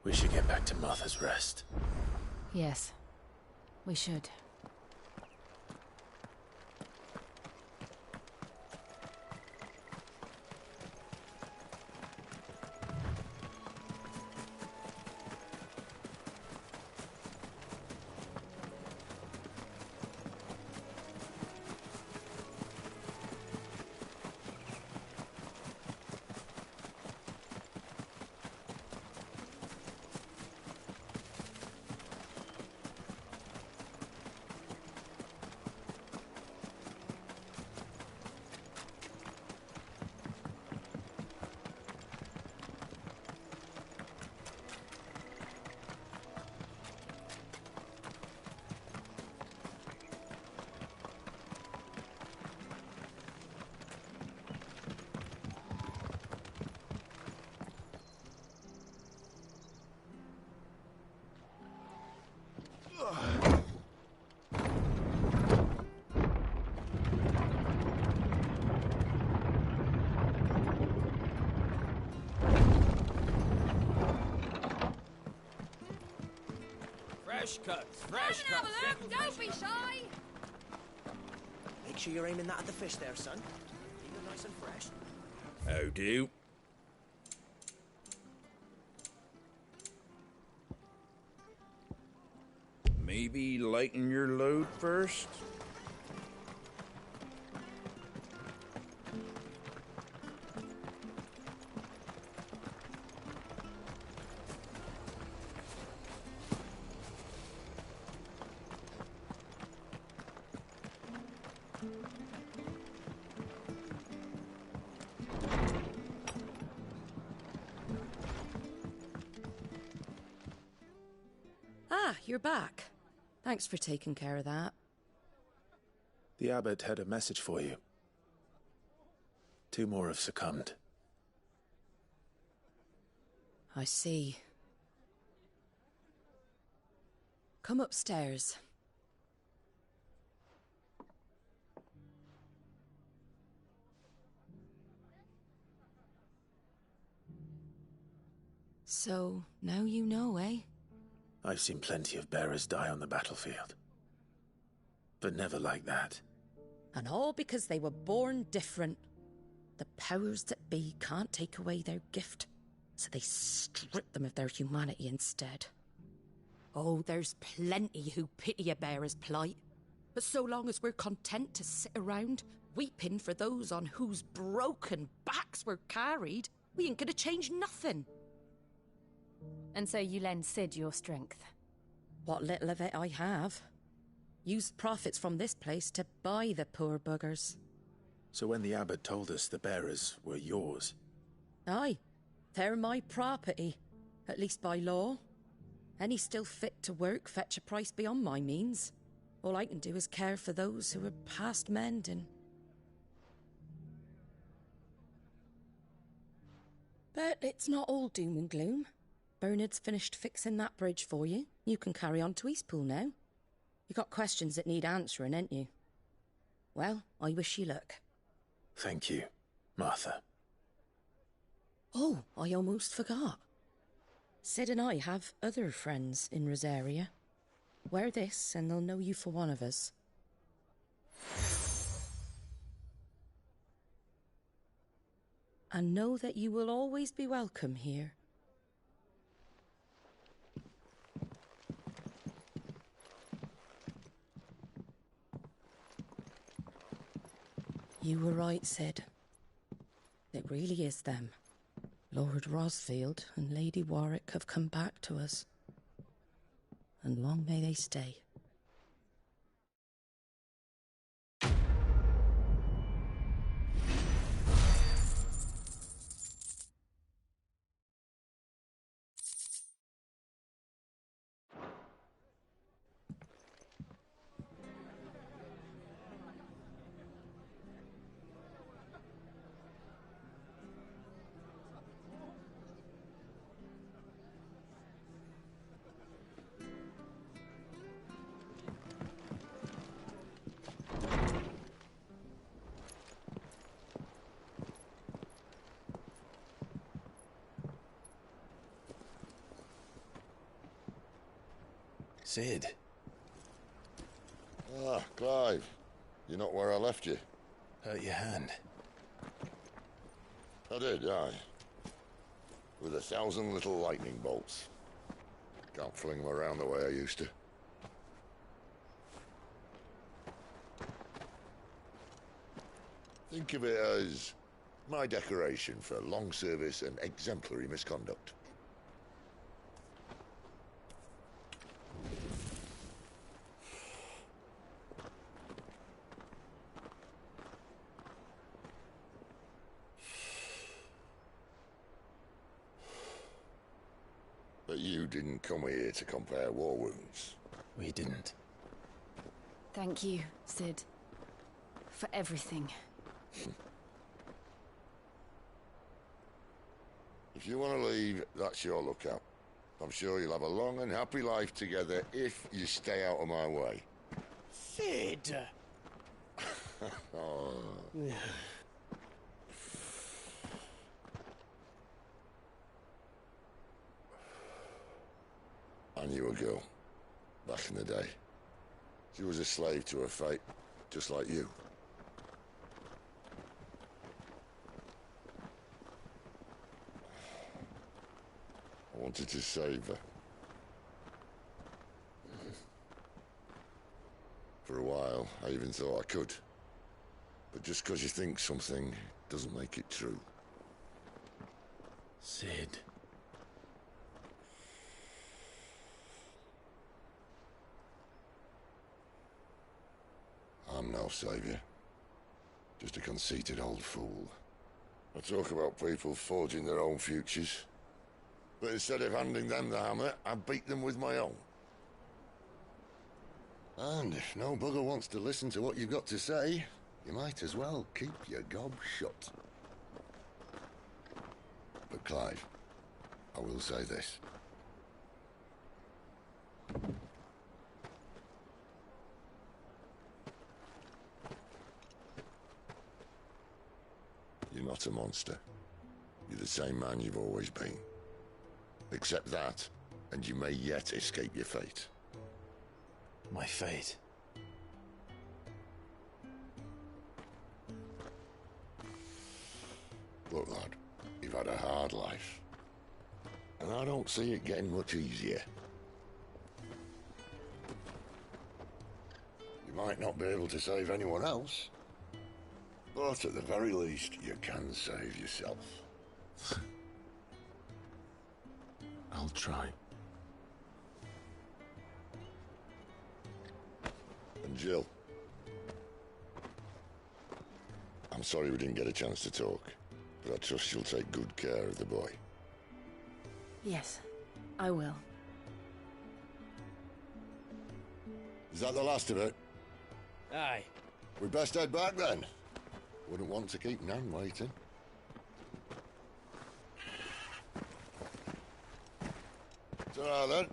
Speaker 2: We should get back to Martha's Rest.
Speaker 1: Yes, we should.
Speaker 5: Fresh cuts, fresh
Speaker 16: Come and
Speaker 5: cuts.
Speaker 16: have a look, don't be shy.
Speaker 5: Make sure you're aiming that at the fish there, son. Keep it nice and fresh.
Speaker 13: How do? Maybe lighten your load first?
Speaker 11: Ah, you're back. Thanks for taking care of that.
Speaker 2: The abbot had a message for you. 2 more have succumbed.
Speaker 11: I see. Come upstairs. So, now you know, eh?
Speaker 2: I've seen plenty of bearers die on the battlefield. But never like that.
Speaker 11: And all because they were born different. The powers that be can't take away their gift, so they strip them of their humanity instead. Oh, there's plenty who pity a bearer's plight. But so long as we're content to sit around, weeping for those on whose broken backs we're carried, we ain't gonna change nothing.
Speaker 1: And so you lend Cid your strength?
Speaker 11: What little of it I have. Used profits from this place to buy the poor buggers.
Speaker 2: So when the abbot told us the bearers were yours...
Speaker 11: Aye, they're my property, at least by law. Any still fit to work fetch a price beyond my means. All I can do is care for those who are past mending. But it's not all doom and gloom. Bernard's finished fixing that bridge for you. You can carry on to Eastpool now. You got questions that need answering, ain't you? Well, I wish you luck.
Speaker 2: Thank you, Martha.
Speaker 11: Oh, I almost forgot. Cid and I have other friends in Rosaria. Wear this and they'll know you for one of us. And know that you will always be welcome here. You were right, Cid. It really is them. Lord Rosfield and Lady Warwick have come back to us. And long may they stay.
Speaker 2: Cid.
Speaker 20: Ah, Clive. You're not where I left you.
Speaker 2: Hurt your hand.
Speaker 20: I did, aye. With 1,000 little lightning bolts. Can't fling them around the way I used to. Think of it as my decoration for long service and exemplary misconduct. But you didn't come here to compare war wounds.
Speaker 2: We didn't.
Speaker 1: Thank you, Cid. For everything.
Speaker 20: If you want to leave, that's your lookout. I'm sure you'll have a long and happy life together if you stay out of my way.
Speaker 3: Cid!
Speaker 20: Oh. I knew a girl, back in the day. She was a slave to her fate, just like you. I wanted to save her. For a while, I even thought I could. But just because you think something doesn't make it true.
Speaker 2: Cid.
Speaker 20: I'm no savior. Just a conceited old fool. I talk about people forging their own futures. But instead of handing them the hammer, I beat them with my own. And if no bugger wants to listen to what you've got to say, you might as well keep your gob shut. But Clive, I will say this. You're not a monster. You're the same man you've always been. Accept that, and you may yet escape your fate.
Speaker 2: My fate?
Speaker 20: Look, lad, you've had a hard life. And I don't see it getting much easier. You might not be able to save anyone else, but at the very least, you can save yourself.
Speaker 2: I'll try.
Speaker 20: And Jill, I'm sorry we didn't get a chance to talk, but I trust you'll take good care of the boy.
Speaker 1: Yes, I will.
Speaker 20: Is that the last of it?
Speaker 17: Aye.
Speaker 20: We best head back then. Wouldn't want to keep Nan waiting. Ta-ra then.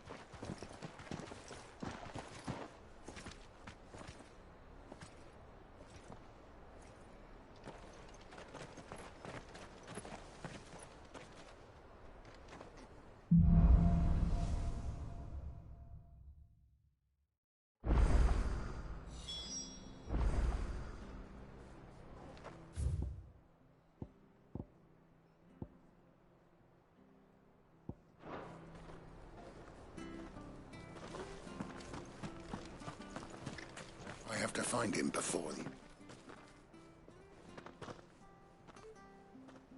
Speaker 3: I have to find him before the...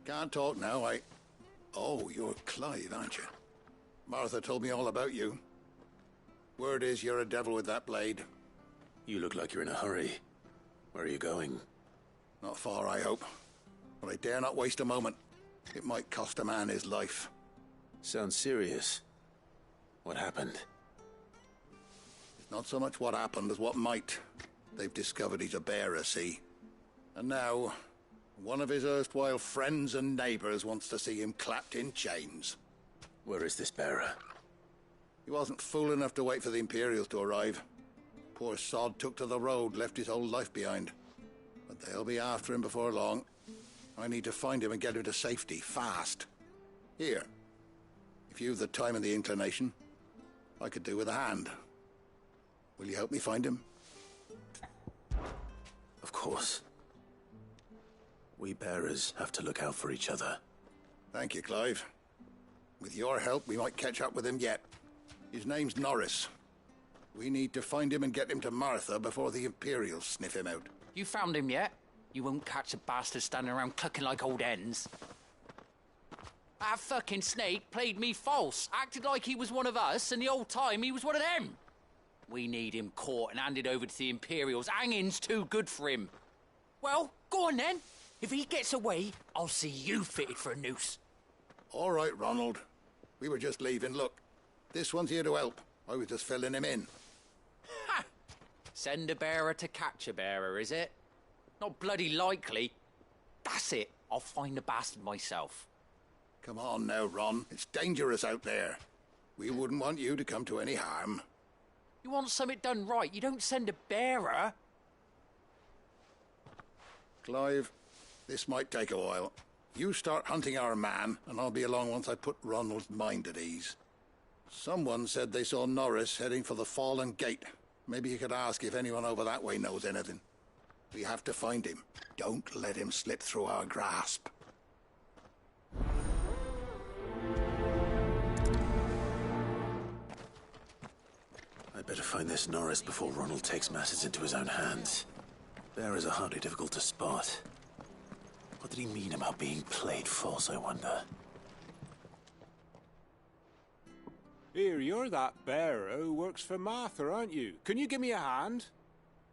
Speaker 3: Can't talk now, Oh, you're Clive, aren't you? Martha told me all about you. Word is you're a devil with that blade.
Speaker 2: You look like you're in a hurry. Where are you going?
Speaker 3: Not far, I hope. But I dare not waste a moment. It might cost a man his life.
Speaker 2: Sounds serious. What happened?
Speaker 3: It's not so much what happened as what might. They've discovered he's a bearer, see? And now, one of his erstwhile friends and neighbors wants to see him clapped in chains.
Speaker 2: Where is this bearer?
Speaker 3: He wasn't fool enough to wait for the Imperials to arrive. Poor sod took to the road, left his whole life behind. But they'll be after him before long. I need to find him and get him to safety, fast. Here, if you've the time and the inclination, I could do with a hand. Will you help me find him?
Speaker 2: Of course. We bearers have to look out for each other.
Speaker 3: Thank you, Clive. With your help, we might catch up with him yet. His name's Norris. We need to find him and get him to Martha before the Imperials sniff him out.
Speaker 15: You found him yet? You won't catch a bastard standing around clucking like old hens. That fucking snake played me false, acted like he was one of us, and the whole time he was one of them. We need him caught and handed over to the Imperials. Hanging's too good for him. Well, go on then. If he gets away, I'll see you fitted for a noose.
Speaker 3: All right, Ronald. We were just leaving. Look, this one's here to help. I was just filling him in.
Speaker 15: Ha! Send a bearer to catch a bearer, is it? Not bloody likely. That's it. I'll find the bastard myself.
Speaker 3: Come on now, Ron. It's dangerous out there. We wouldn't want you to come to any harm.
Speaker 15: You want something done right, you don't send a bearer.
Speaker 3: Clive, this might take a while. You start hunting our man, and I'll be along once I put Ronald's mind at ease. Someone said they saw Norris heading for the Fallen Gate. Maybe you could ask if anyone over that way knows anything. We have to find him. Don't let him slip through our grasp.
Speaker 2: I'd better find this Norris before Ronald takes matters into his own hands. Bearers are hardly difficult to spot. What did he mean about being played false, I wonder?
Speaker 21: Here, you're that bearer who works for Martha, aren't you? Can you give me a hand?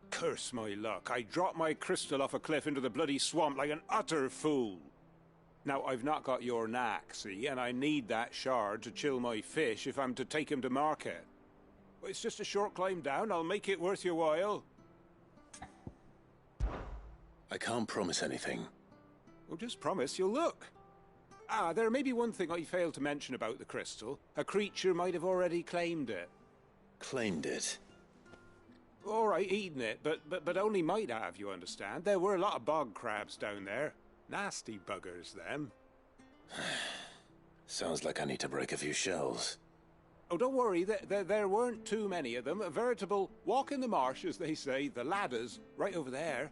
Speaker 21: Curse my luck. I dropped my crystal off a cliff into the bloody swamp like an utter fool. Now, I've not got your knack, see, and I need that shard to chill my fish if I'm to take him to market. Well, it's just a short climb down. I'll make it worth your while.
Speaker 2: I can't promise anything.
Speaker 21: Well, just promise you'll look. Ah, there may be one thing I failed to mention about the crystal. A creature might have already claimed it.
Speaker 2: Claimed it?
Speaker 21: All right, eaten it, but only might have, you understand. There were a lot of bog crabs down there. Nasty buggers, them.
Speaker 2: Sounds like I need to break a few shells.
Speaker 21: Oh, don't worry, there weren't too many of them. A veritable walk in the marsh, as they say, the ladders, right over there.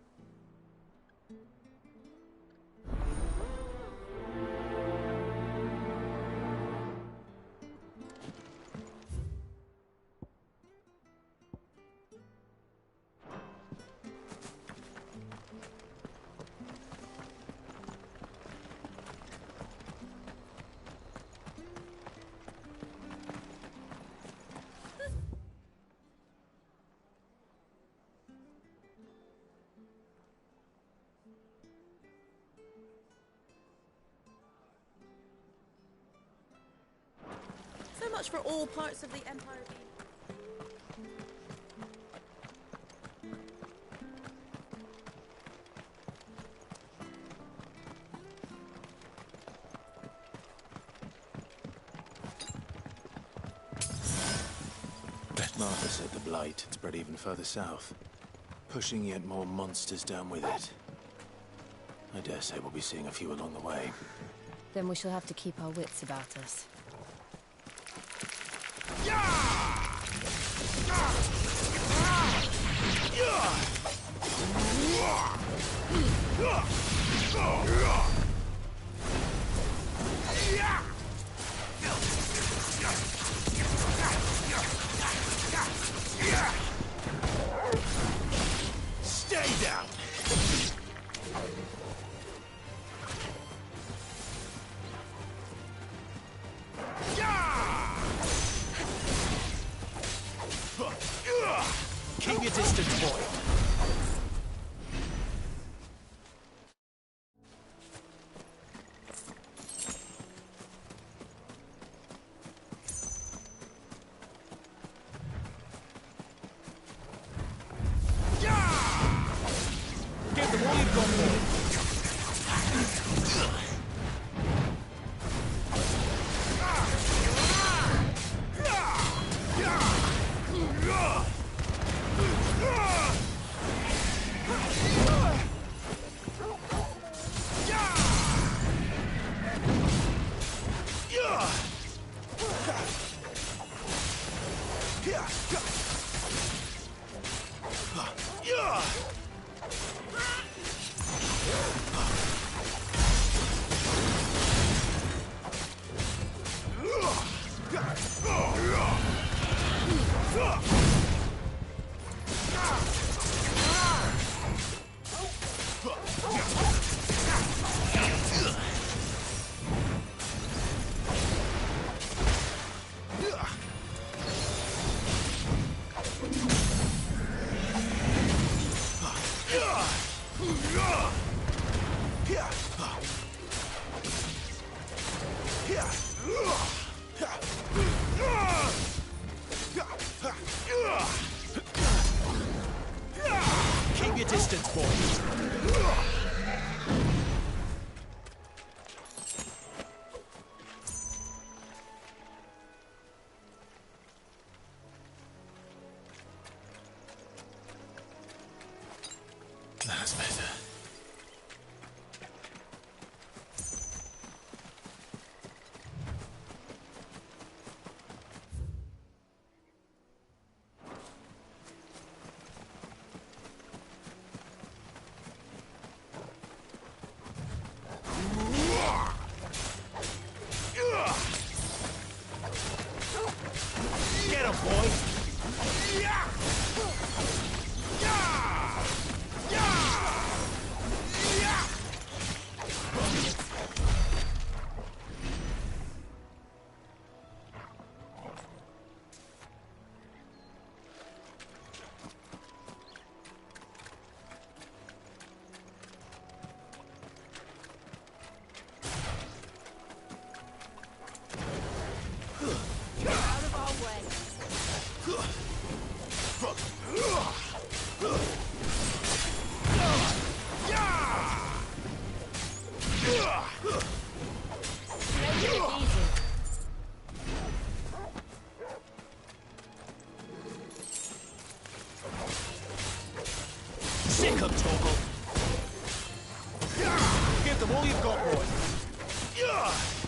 Speaker 4: So much for all parts of the Empire being...
Speaker 2: Martha said the Blight had spread even further south, pushing yet more monsters down with it. I dare say we'll be seeing a few along the way.
Speaker 1: Then we shall have to keep our wits about us.
Speaker 2: Stay down! Keep your distance, boy.
Speaker 5: Give them all you've got, boy.
Speaker 2: Keep your distance, boy. That's better.
Speaker 5: Get him, boy.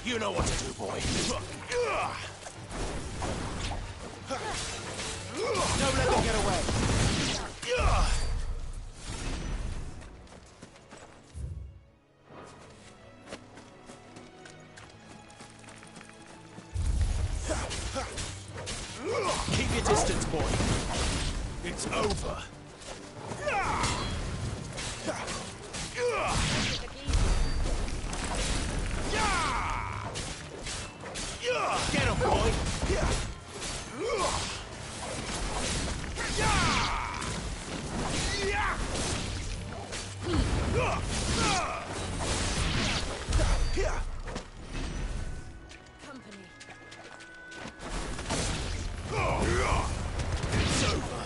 Speaker 5: You know what to do, boy. Don't let them get away. Keep your distance, boy. It's over. Get him, boy!
Speaker 1: Company.
Speaker 5: It's over.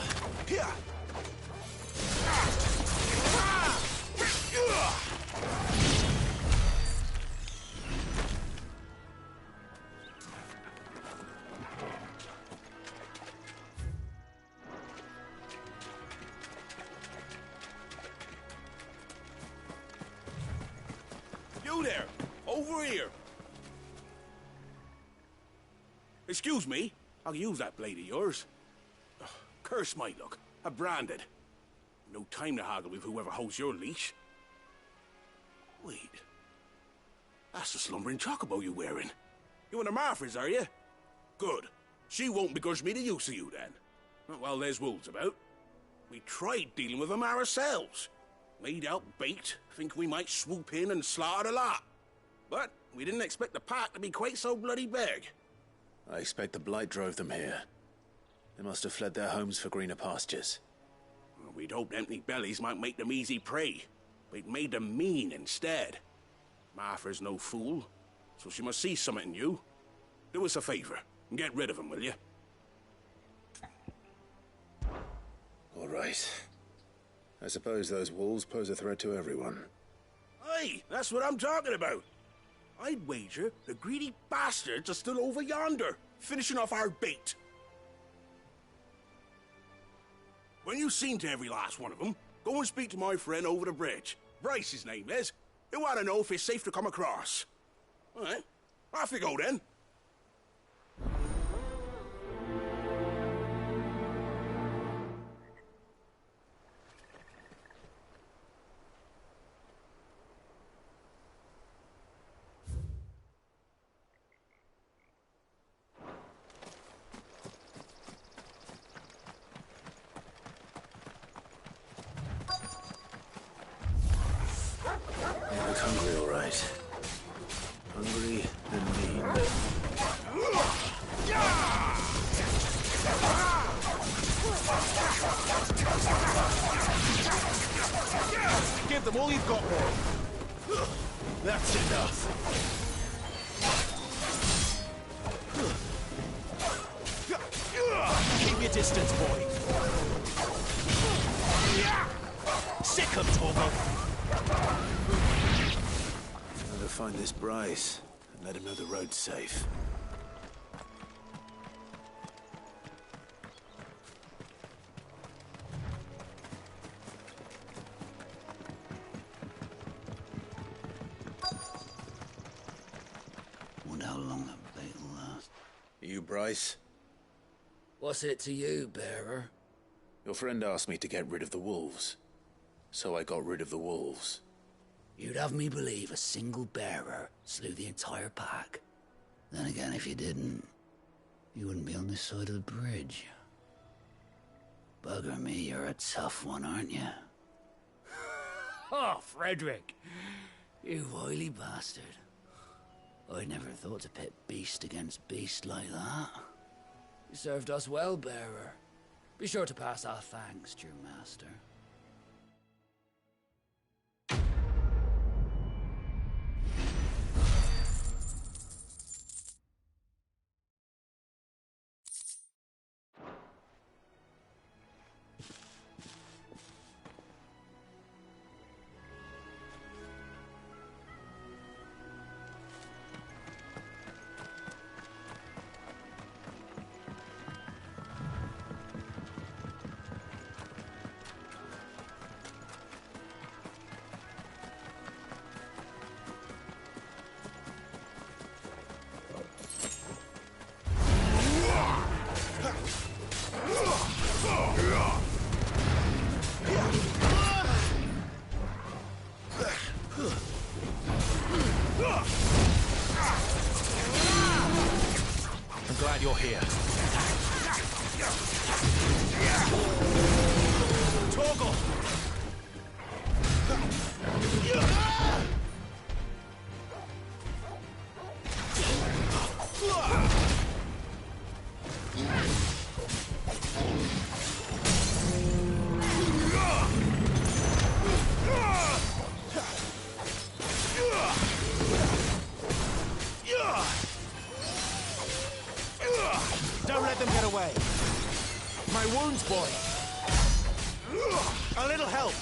Speaker 21: You there! Over here! Excuse me, I'll use that blade of yours. Ugh, curse my luck. I'm branded. No time to haggle with whoever holds your leash. Wait. That's the slumbering chocobo you're wearing. You in the Marfors, are you? Good. She won't begrudge me the use of you, then. Not while there's wolves about. We tried dealing with them ourselves. Laid out bait, think we might swoop in and slaughter the lot. But we didn't expect the pack to be quite so bloody big.
Speaker 2: I expect the Blight drove them here. They must have fled their homes for greener pastures.
Speaker 21: Well, we'd hoped empty bellies might make them easy prey, but it made them mean instead. Martha's no fool, so she must see something in you. Do us a favor and get rid of them, will you?
Speaker 2: All right. I suppose those wolves pose a threat to everyone.
Speaker 21: Aye, that's what I'm talking about. I'd wager the greedy bastards are still over yonder, finishing off our bait. When you've seen to every last one of them, go and speak to my friend over the bridge. Bryce, his name is. He'll want to know if it's safe to come across. All right, off you go then.
Speaker 2: I look hungry, all right. Hungry and mean.
Speaker 5: Give them all you've got, boy. That's enough. Keep your distance, boy. Sick of Torgal.
Speaker 2: Gotta find this Bryce and let him know the road's safe.
Speaker 3: Wonder how long that bait will last.
Speaker 2: You, Bryce?
Speaker 3: What's it to you, bearer?
Speaker 2: Your friend asked me to get rid of the wolves. So I got rid of the wolves.
Speaker 3: You'd have me believe a single bearer slew the entire pack. Then again, if you didn't, you wouldn't be on this side of the bridge. Bugger me, you're a tough one, aren't you? Oh, Frederick! You wily bastard. I'd never thought to pit beast against beast like that. You served us well, bearer. Be sure to pass our thanks, true master.
Speaker 5: I'm glad you're here. Torgal! Don't let them get away. My wounds, boy. A little help.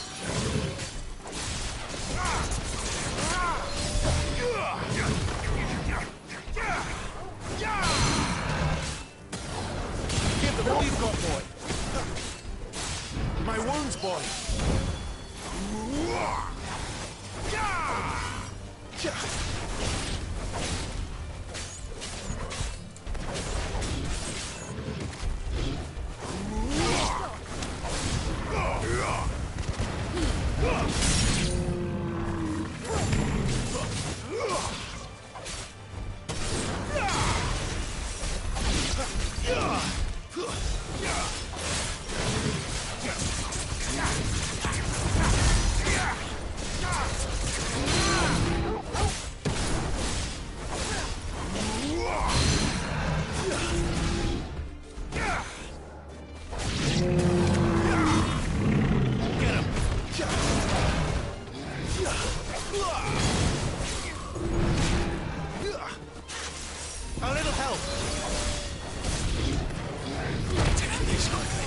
Speaker 5: Give them all you've got, boy. My wounds, boy. A little help. Take this quickly.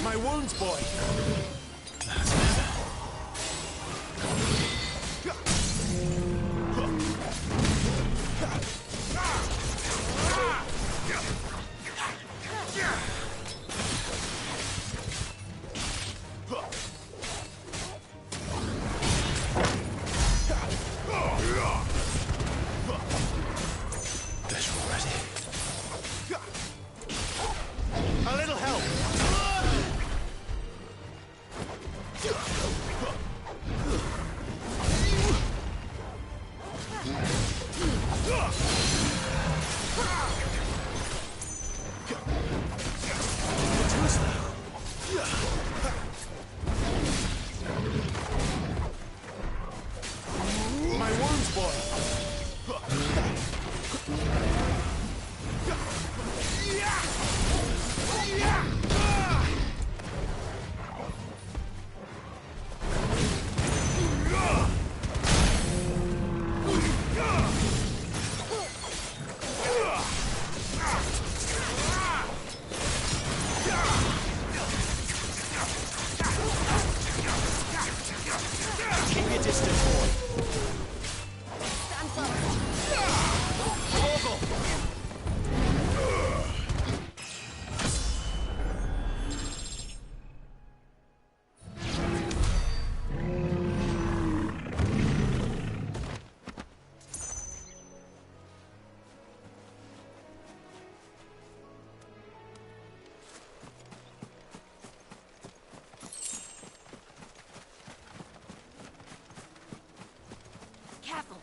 Speaker 5: My wounds, boy. A little help. My wounds, boy. Keep your distance, boy.
Speaker 16: Stand forward.
Speaker 5: Torgal!
Speaker 16: Careful.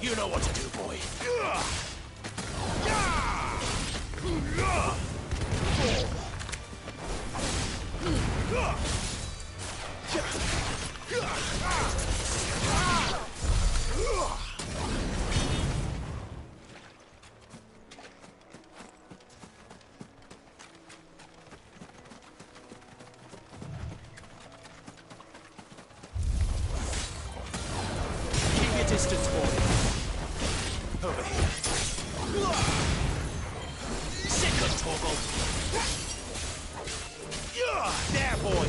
Speaker 5: You know what to do, boy. Keep your distance, boy. Over here. Sick of Torgal. There, boy.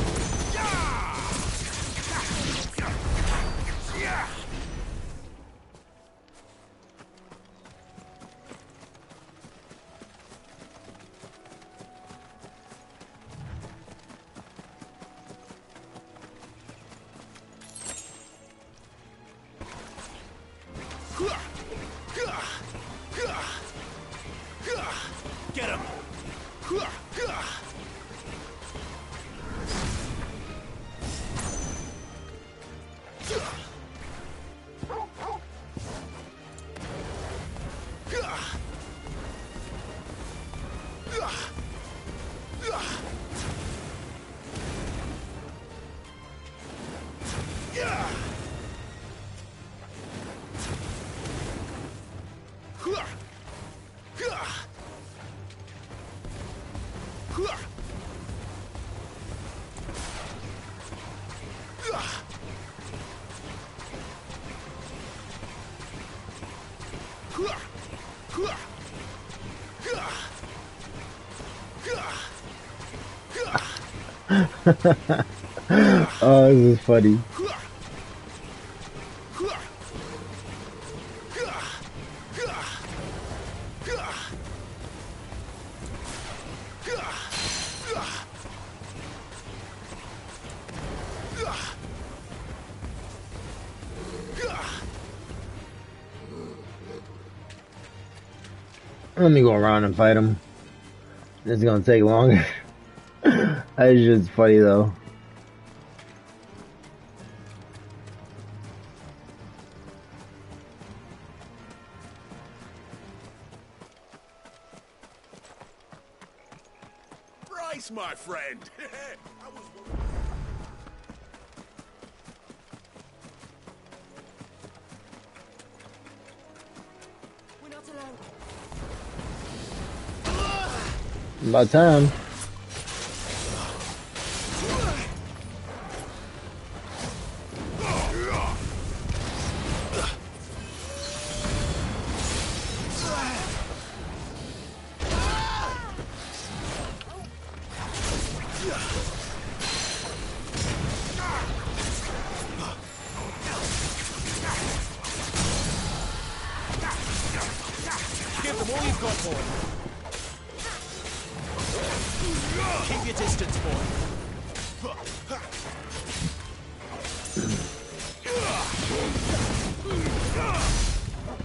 Speaker 5: Get him!
Speaker 7: Oh, this is funny. Let me go around and fight him. It's gonna take longer. That's just funny though.
Speaker 21: Bryce, my friend.
Speaker 16: We're not alone.
Speaker 7: About time.
Speaker 5: Give them all you've got, boy. Keep your distance, boy.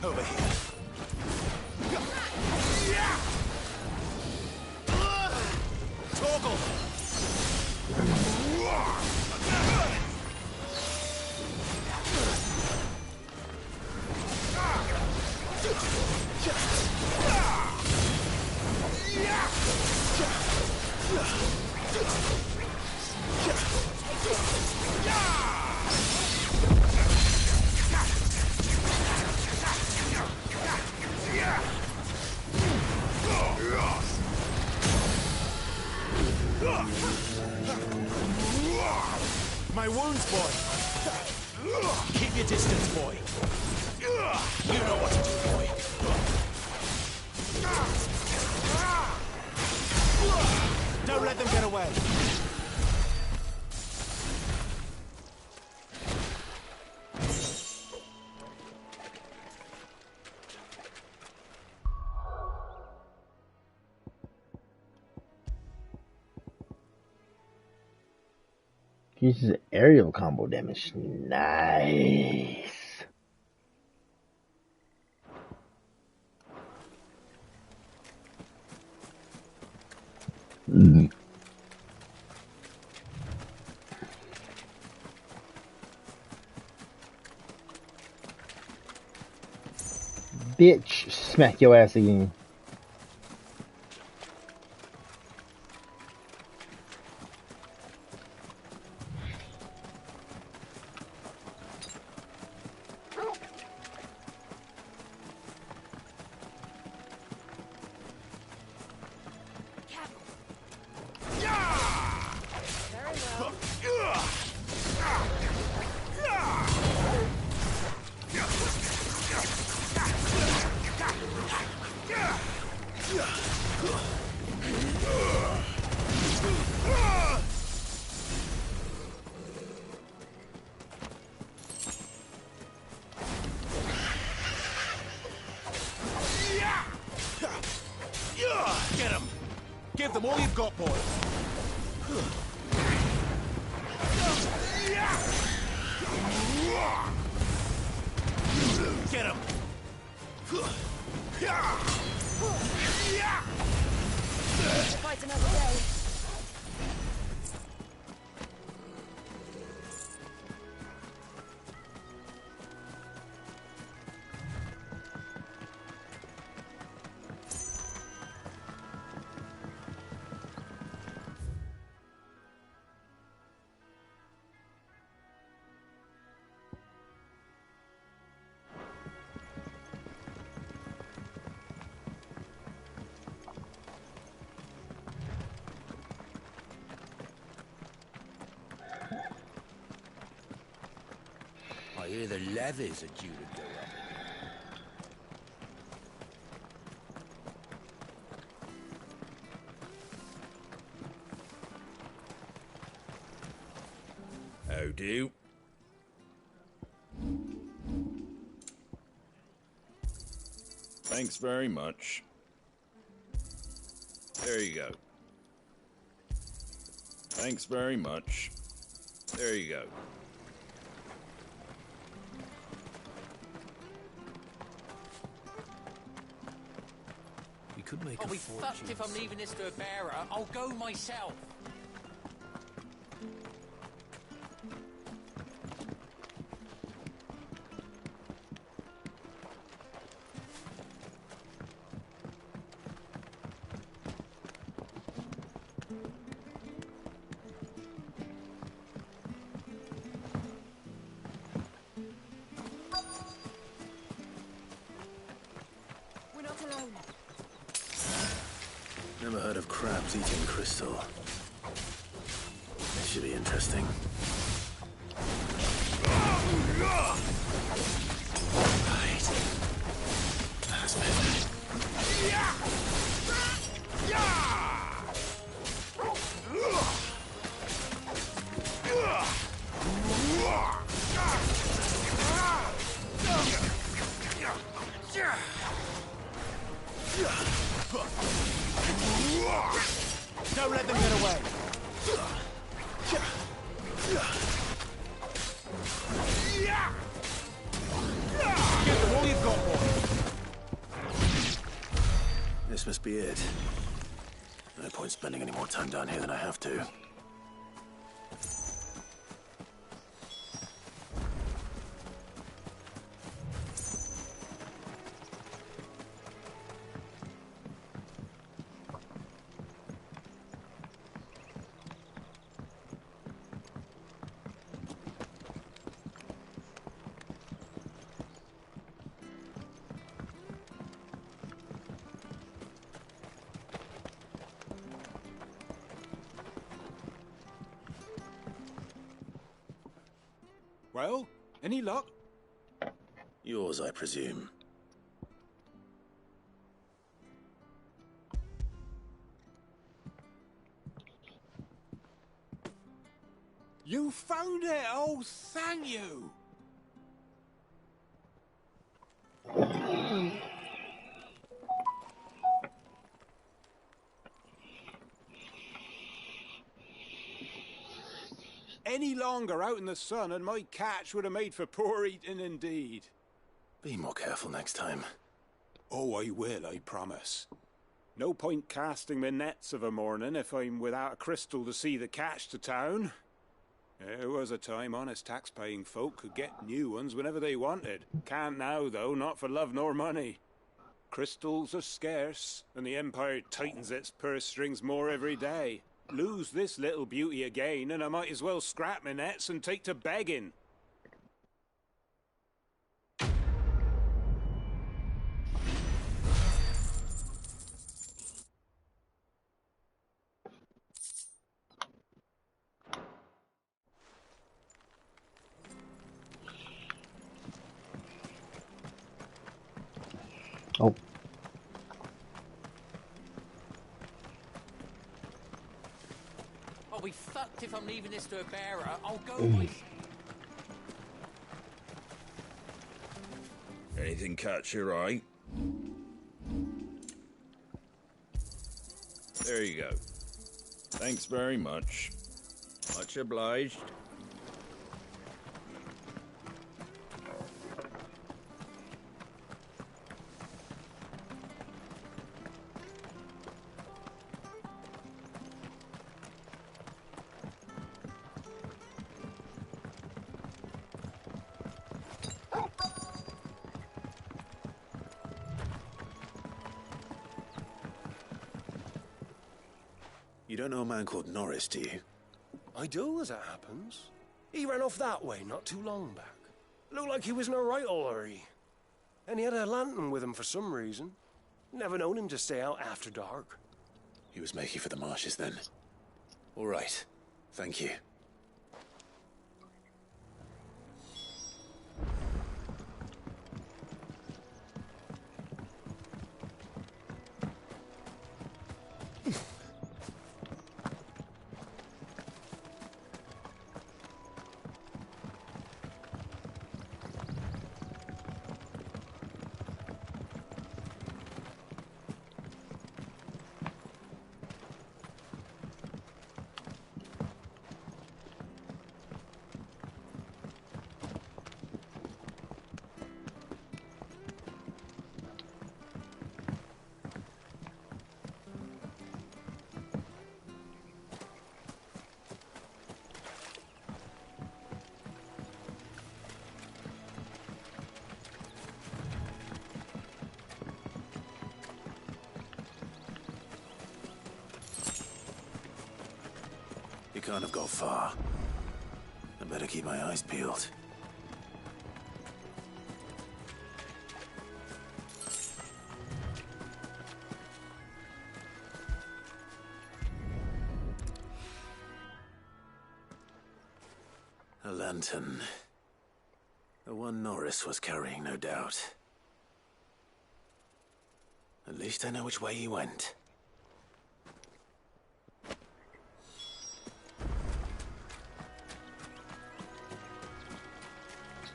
Speaker 5: Over here. Torgal. My wounds, boy. Keep your distance, boy. You know what to do, boy. Don't let them get away.
Speaker 7: Uses aerial combo damage. Nice. Bitch, smack your ass again.
Speaker 5: Get him! Give them all you've got, boy! Get him!
Speaker 16: Fight another day.
Speaker 10: I hear the levies are due to go up. How do? Thanks very much. There you go. Thanks very much. There you go.
Speaker 2: We could make
Speaker 15: I'll
Speaker 2: a
Speaker 15: be
Speaker 2: fortune.
Speaker 15: fucked if I'm leaving this to a bearer. I'll go myself.
Speaker 16: We're not alone.
Speaker 2: Never heard of crabs eating crystal. This should be interesting. Right. That's better.
Speaker 5: Don't let them get away. Give them all you've got, boy.
Speaker 2: This must be it. No point spending any more time down here than I have to.
Speaker 21: Well, any luck?
Speaker 2: Yours, I presume.
Speaker 21: You found it! Oh, thank you! Any longer out in the sun and my catch would have made for poor eating indeed.
Speaker 2: Be more careful next time.
Speaker 21: Oh, I will, I promise. No point casting my nets of a morning if I'm without a crystal to see the catch to town. There was a time honest tax-paying folk could get new ones whenever they wanted. Can't now, though, not for love nor money. Crystals are scarce, and the Empire tightens its purse strings more every day. Lose this little beauty again, and I might as well scrap my nets and take to begging.
Speaker 7: Oh.
Speaker 15: I'll be fucked if I'm leaving this to a bearer. I'll go myself.
Speaker 13: Anything catch your eye? There you go. Thanks very much. Much obliged.
Speaker 2: You don't know a man called Norris, do you?
Speaker 8: I do, as it happens. He ran off that way not too long back. Looked like he was in a right old hurry. And he had a lantern with him for some reason. Never known him to stay out after dark.
Speaker 2: He was making for the marshes then. All right. Thank you. You can't have got far. I better keep my eyes peeled. A lantern. The one Norris was carrying, no doubt. At least I know which way he went.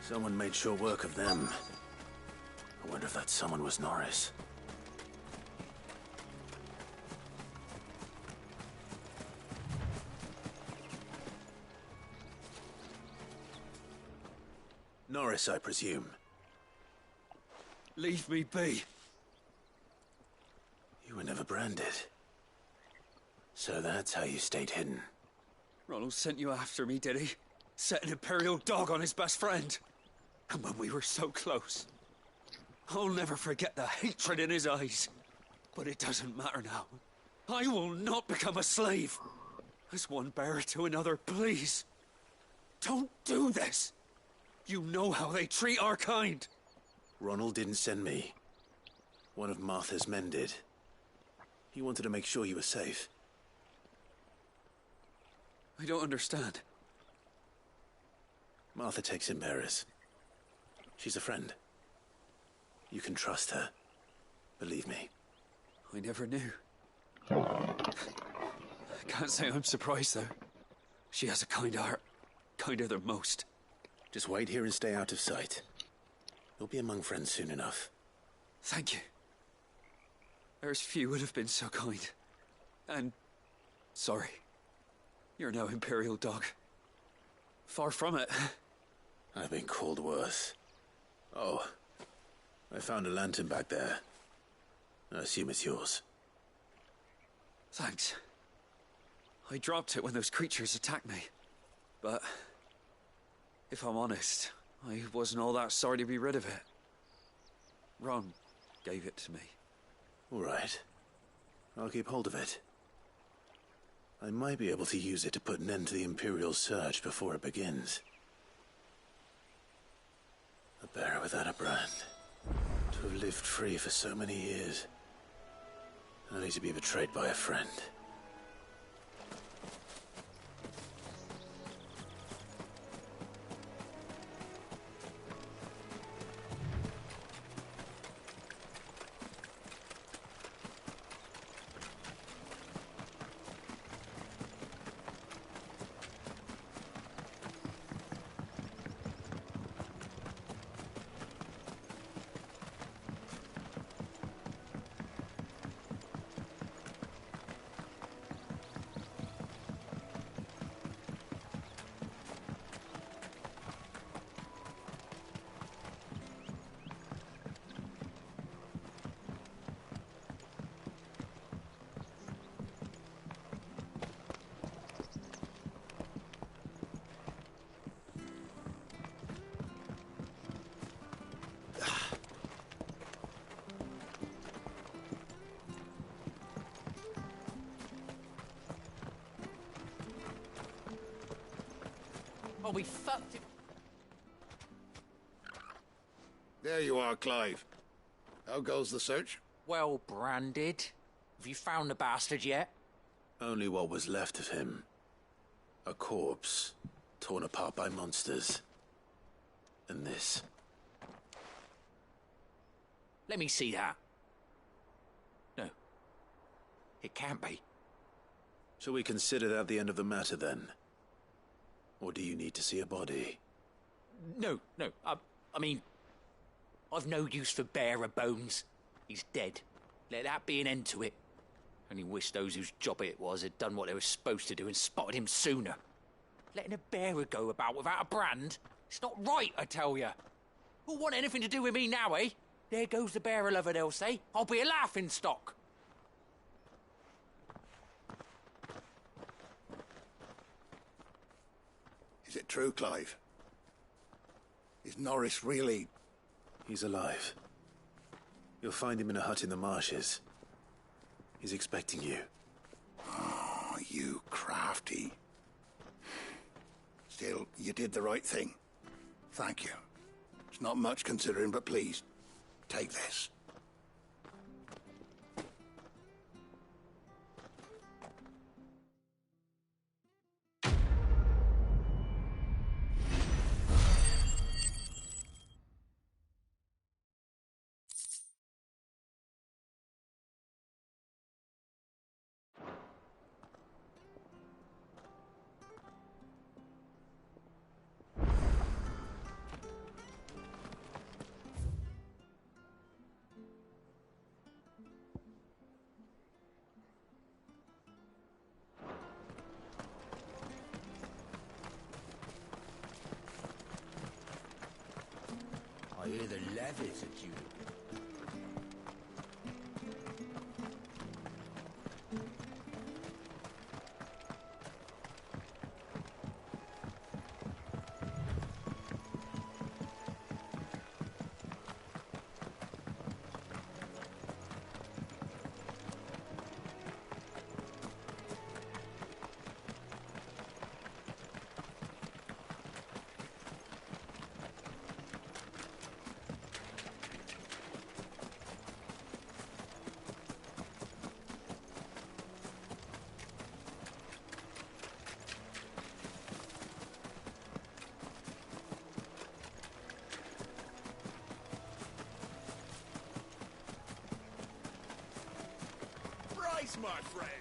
Speaker 2: Someone made sure work of them. I wonder if that someone was Norris. Norris, I presume.
Speaker 12: Leave me be.
Speaker 2: You were never branded. So that's how you stayed hidden.
Speaker 12: Ronald sent you after me, did he? Set an Imperial dog on his best friend. And when we were so close. I'll never forget the hatred in his eyes. But it doesn't matter now. I will not become a slave. As one bearer to another, please. Don't do this. You know how they treat our kind.
Speaker 2: Ronald didn't send me. One of Martha's men did. He wanted to make sure you were safe.
Speaker 12: I don't understand.
Speaker 2: Martha takes in bearers. She's a friend. You can trust her. Believe me.
Speaker 12: I never knew. I can't say I'm surprised, though. She has a kind heart. Kinder than most.
Speaker 2: Just wait here and stay out of sight. You'll be among friends soon enough.
Speaker 12: Thank you. There's few would have been so kind. And... sorry. You're no Imperial dog. Far from it.
Speaker 2: I've been called worse. Oh, I found a lantern back there. I assume it's yours.
Speaker 12: Thanks. I dropped it when those creatures attacked me. But... if I'm honest, I wasn't all that sorry to be rid of it. Ron gave it to me.
Speaker 2: All right. I'll keep hold of it. I might be able to use it to put an end to the Imperial surge before it begins. A bearer without a brand. To have lived free for so many years. Only to be betrayed by a friend.
Speaker 15: Oh, we fucked it.
Speaker 21: There you are, Clive. How goes the search?
Speaker 15: Well branded. Have you found the bastard yet?
Speaker 2: Only what was left of him. A corpse, torn apart by monsters. And this.
Speaker 15: Let me see that. No. It can't be.
Speaker 2: Shall we consider that the end of the matter, then? Or do you need to see a body?
Speaker 15: No. I mean... I've no use for bearer bones. He's dead. Let that be an end to it. Only wish those whose job it was had done what they were supposed to do and spotted him sooner. Letting a bearer go about without a brand? It's not right, I tell you. Who'll want anything to do with me now, eh? There goes the bearer lover, they'll say. I'll be a laughing stock.
Speaker 21: Is it true, Clive? Is Norris really...
Speaker 2: He's alive. You'll find him in a hut in the marshes. He's expecting you.
Speaker 21: Oh, you crafty.
Speaker 10: You did the right thing. Thank you. It's not much considering, but please, take this. I hear the levies at you.
Speaker 5: Bryce, my friend.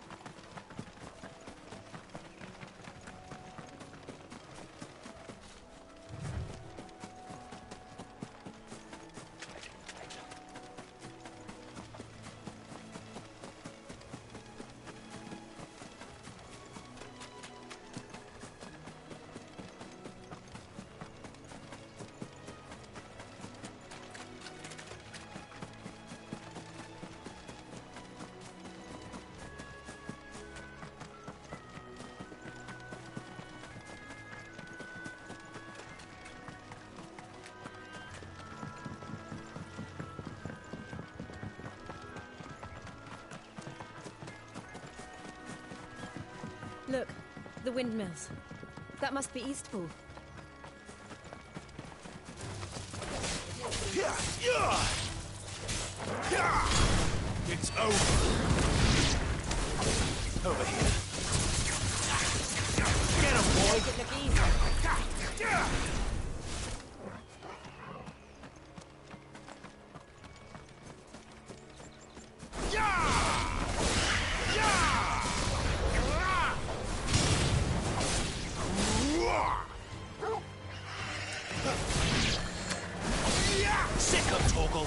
Speaker 1: Look, the windmills. That must be Eastpool.
Speaker 5: It's over. Over here. Get him, boy!
Speaker 1: Make it look easy.
Speaker 5: Sick of Torgal!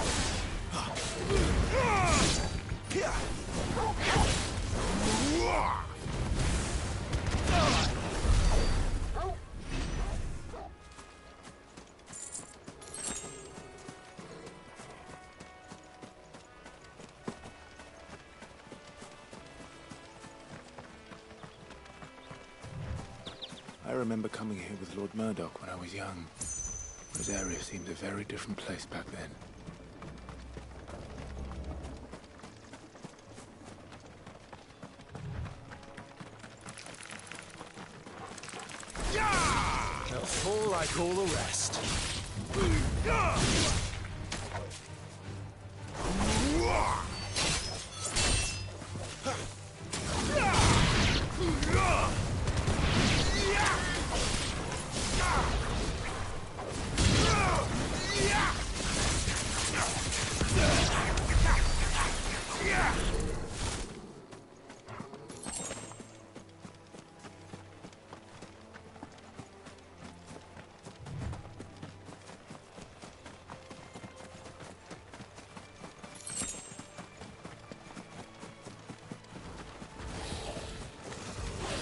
Speaker 5: I remember coming here with Lord Murdoch when I was young. This area seemed a very different place back then. They'll fall like all the rest.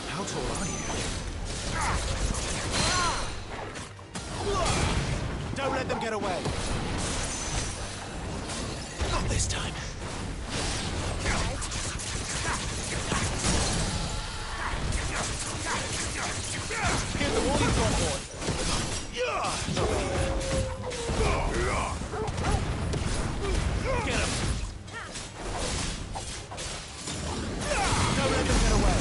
Speaker 5: How tall are you? Don't let them get away. Not this time. Give them all you've got, boy. Get him. Don't let them get away.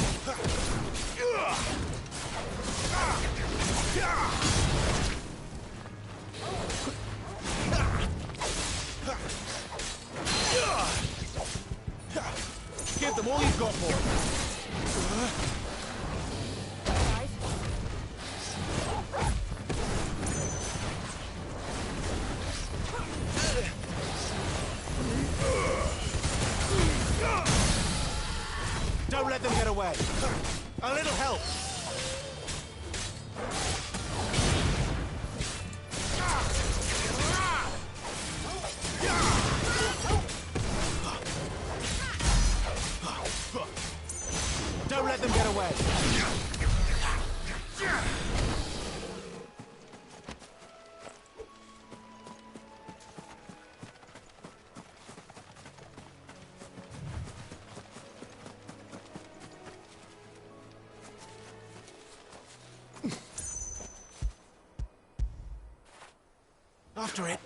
Speaker 5: them all you've got, boy. Don't let them get away. A little help. Don't let them get away. After it.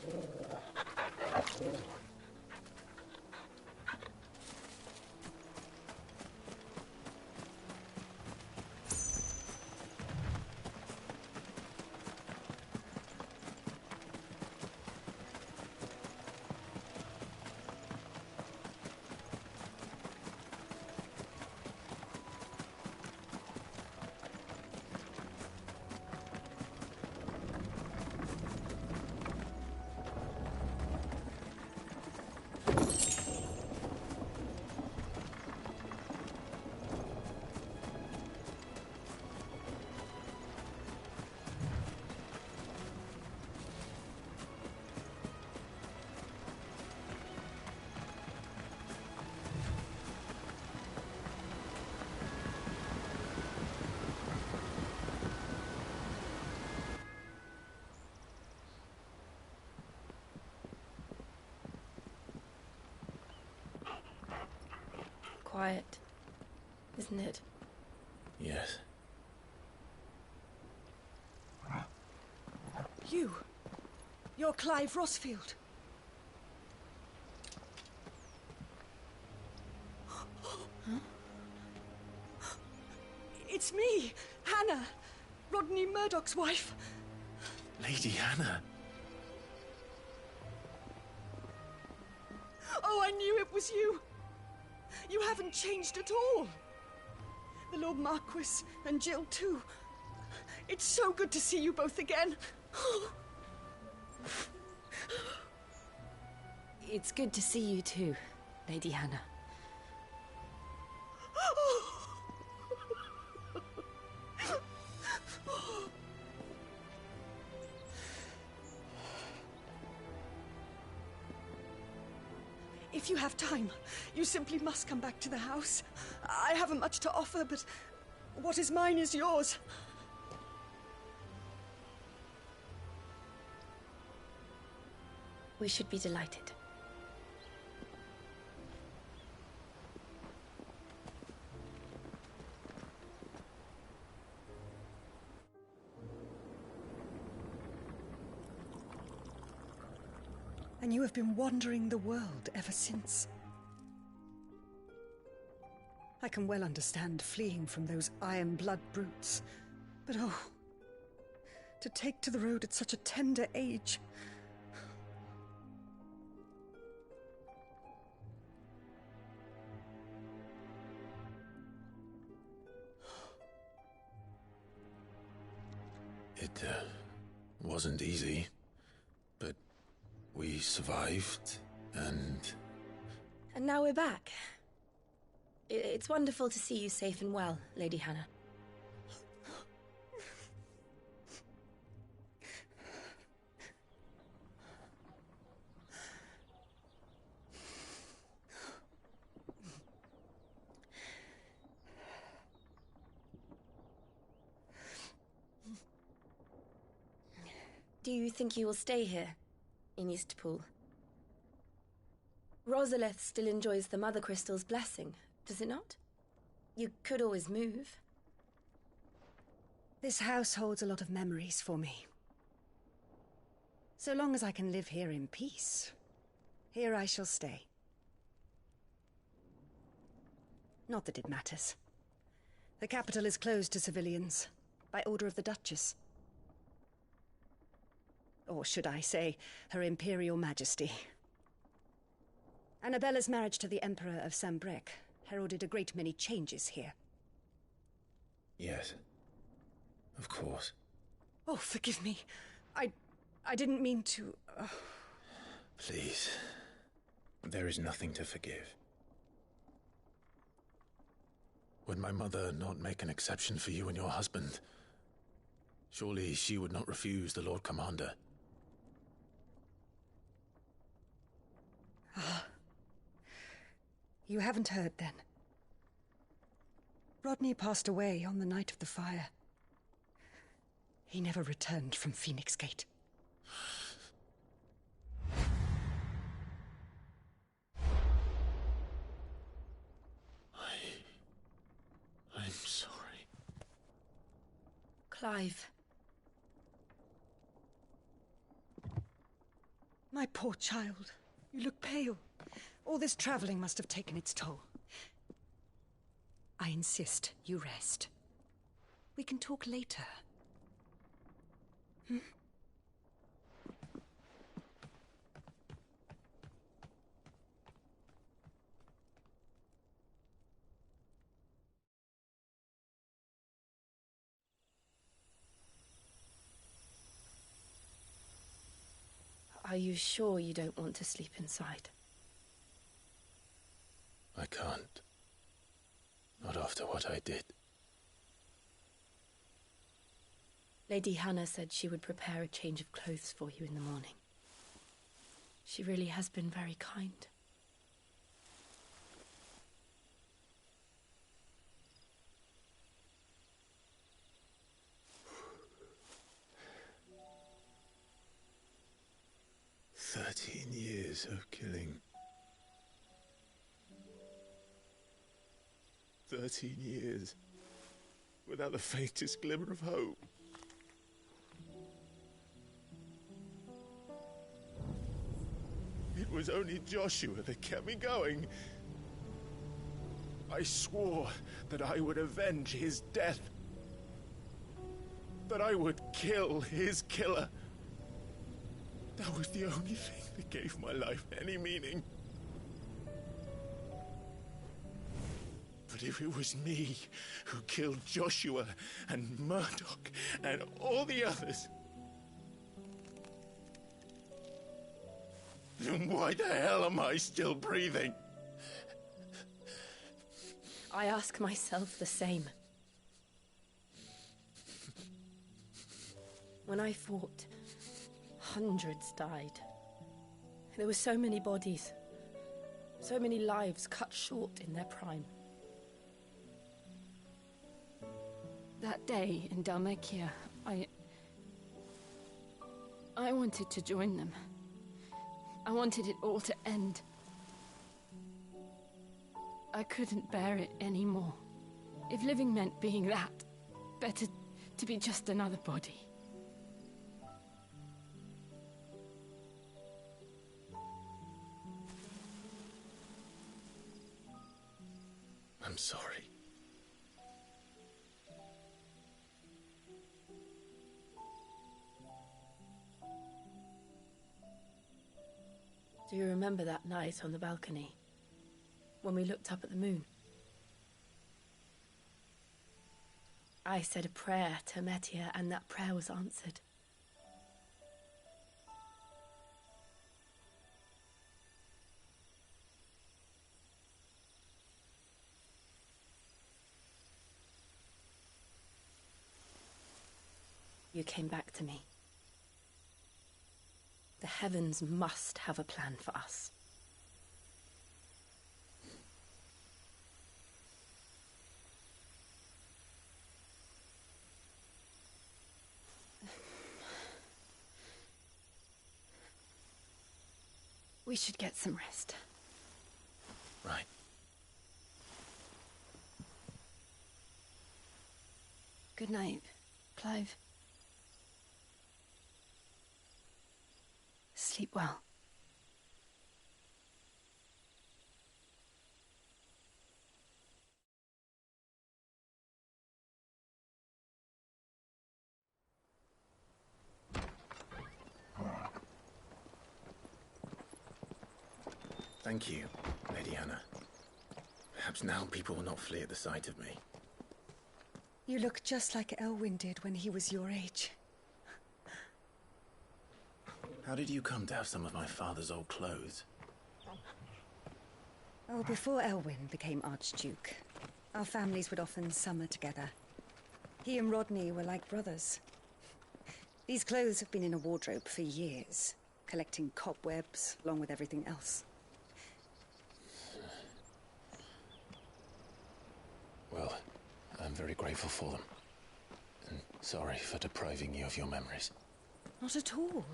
Speaker 1: Quiet, isn't it?
Speaker 2: Yes.
Speaker 16: You're Clive Rosfield. It's me, Hannah, Rodney Murdoch's wife.
Speaker 2: Lady Hannah.
Speaker 16: Oh, I knew it was you. You haven't changed at all. The Lord Marquis and Jill too. It's so good to see you both again.
Speaker 1: It's good to see you too, Lady Hannah.
Speaker 16: If you have time, you simply must come back to the house. I haven't much to offer, but what is mine is yours.
Speaker 1: We should be delighted.
Speaker 16: And you have been wandering the world ever since. I can well understand fleeing from those iron-blood brutes, but oh, to take to the road at such a tender age.
Speaker 2: It wasn't easy, but we survived, and
Speaker 1: now we're back. It's wonderful to see you safe and well, Lady Hannah. Do you think you will stay here, in Eastpool? Rosalith still enjoys the Mother Crystal's blessing, does it not? You could always move.
Speaker 16: This house holds a lot of memories for me. So long as I can live here in peace, here I shall stay. Not that it matters. The capital is closed to civilians, by order of the Duchess. Or should I say, Her Imperial Majesty. Annabella's marriage to the Emperor of Sambrec
Speaker 9: heralded a great many changes here.
Speaker 2: Yes. Of course.
Speaker 9: Oh, forgive me. I didn't mean to...
Speaker 2: Please. There is nothing to forgive. Would my mother not make an exception for you and your husband? Surely she would not refuse the Lord Commander.
Speaker 9: Ah. You haven't heard, then. Rodney passed away on the night of the fire. He never returned from Phoenix Gate.
Speaker 2: I'm sorry.
Speaker 1: Clive.
Speaker 9: My poor child. You look pale. All this traveling must have taken its toll. I insist you rest. We can talk later. Hmm?
Speaker 1: Are you sure you don't want to sleep inside?
Speaker 2: I can't. Not after what I did.
Speaker 1: Lady Hannah said she would prepare a change of clothes for you in the morning. She really has been very kind.
Speaker 2: Years of killing. 13 years without the faintest glimmer of hope. It was only Joshua that kept me going. I swore that I would avenge his death. That I would kill his killer. That was the only thing that gave my life any meaning. But if it was me who killed Joshua and Murdoch and all the others, then why the hell am I still breathing?
Speaker 1: I ask myself the same. When I fought, hundreds died. There were so many bodies, so many lives cut short in their prime. That day in Dhalmekia, I wanted to join them. I wanted it all to end. I couldn't bear it anymore. If living meant being that, better to be just another body.
Speaker 2: I'm sorry.
Speaker 1: Do you remember that night on the balcony, when we looked up at the moon? I said a prayer to Metia, and that prayer was answered. You came back to me. The heavens must have a plan for us. We should get some rest.
Speaker 2: Right.
Speaker 1: Good night, Clive. Sleep well.
Speaker 2: Thank you, Lady Hannah. Perhaps now people will not flee at the sight of me.
Speaker 9: You look just like Elwyn did when he was your age.
Speaker 2: How did you come to have some of my father's old clothes?
Speaker 9: Oh, before Elwyn became Archduke, our families would often summer together. He and Rodney were like brothers. These clothes have been in a wardrobe for years, collecting cobwebs along with everything else.
Speaker 2: Well, I'm very grateful for them. And sorry for depriving you of your memories.
Speaker 9: Not at all.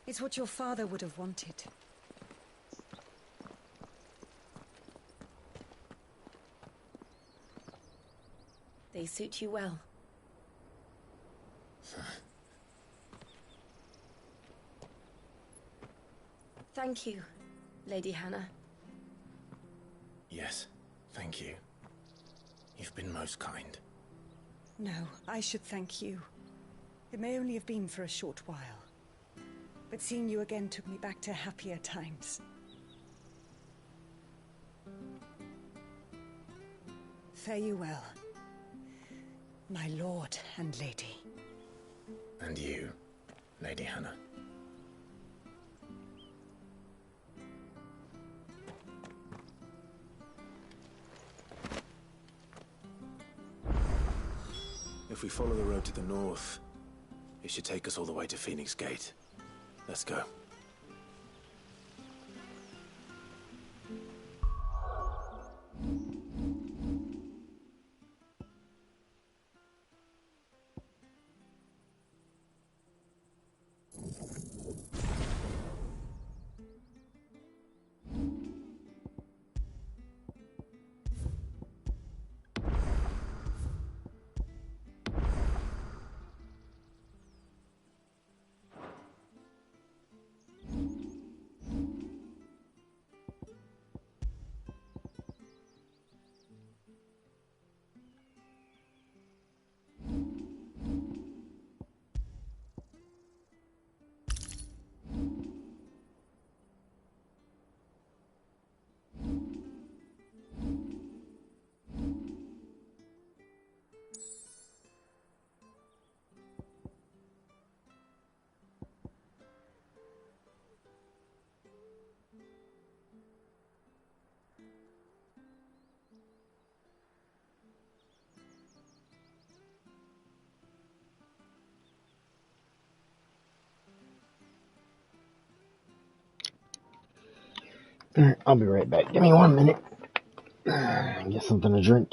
Speaker 9: It's what your father would have wanted.
Speaker 1: They suit you well. Thank you, Lady Hannah.
Speaker 2: Yes, thank you. You've been most kind.
Speaker 9: No, I should thank you. It may only have been for a short while, but seeing you again took me back to happier times. Fare you well, my lord and lady.
Speaker 2: And you, Lady Hannah. If we follow the road to the north, it should take us all the way to Phoenix Gate. Let's go.
Speaker 7: Alright, I'll be right back. Give me 1 minute. Get something to drink.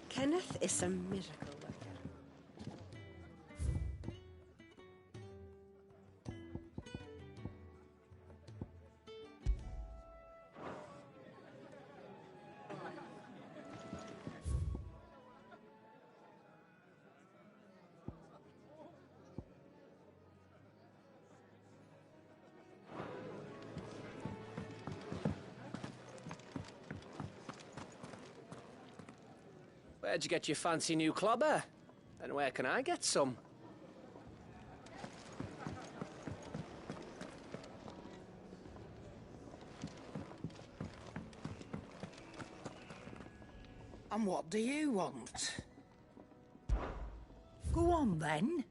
Speaker 9: Kenneth is a miracle worker.
Speaker 14: Where'd you get your fancy new clobber? And where can I get some?
Speaker 6: And what do you want? Go on, then.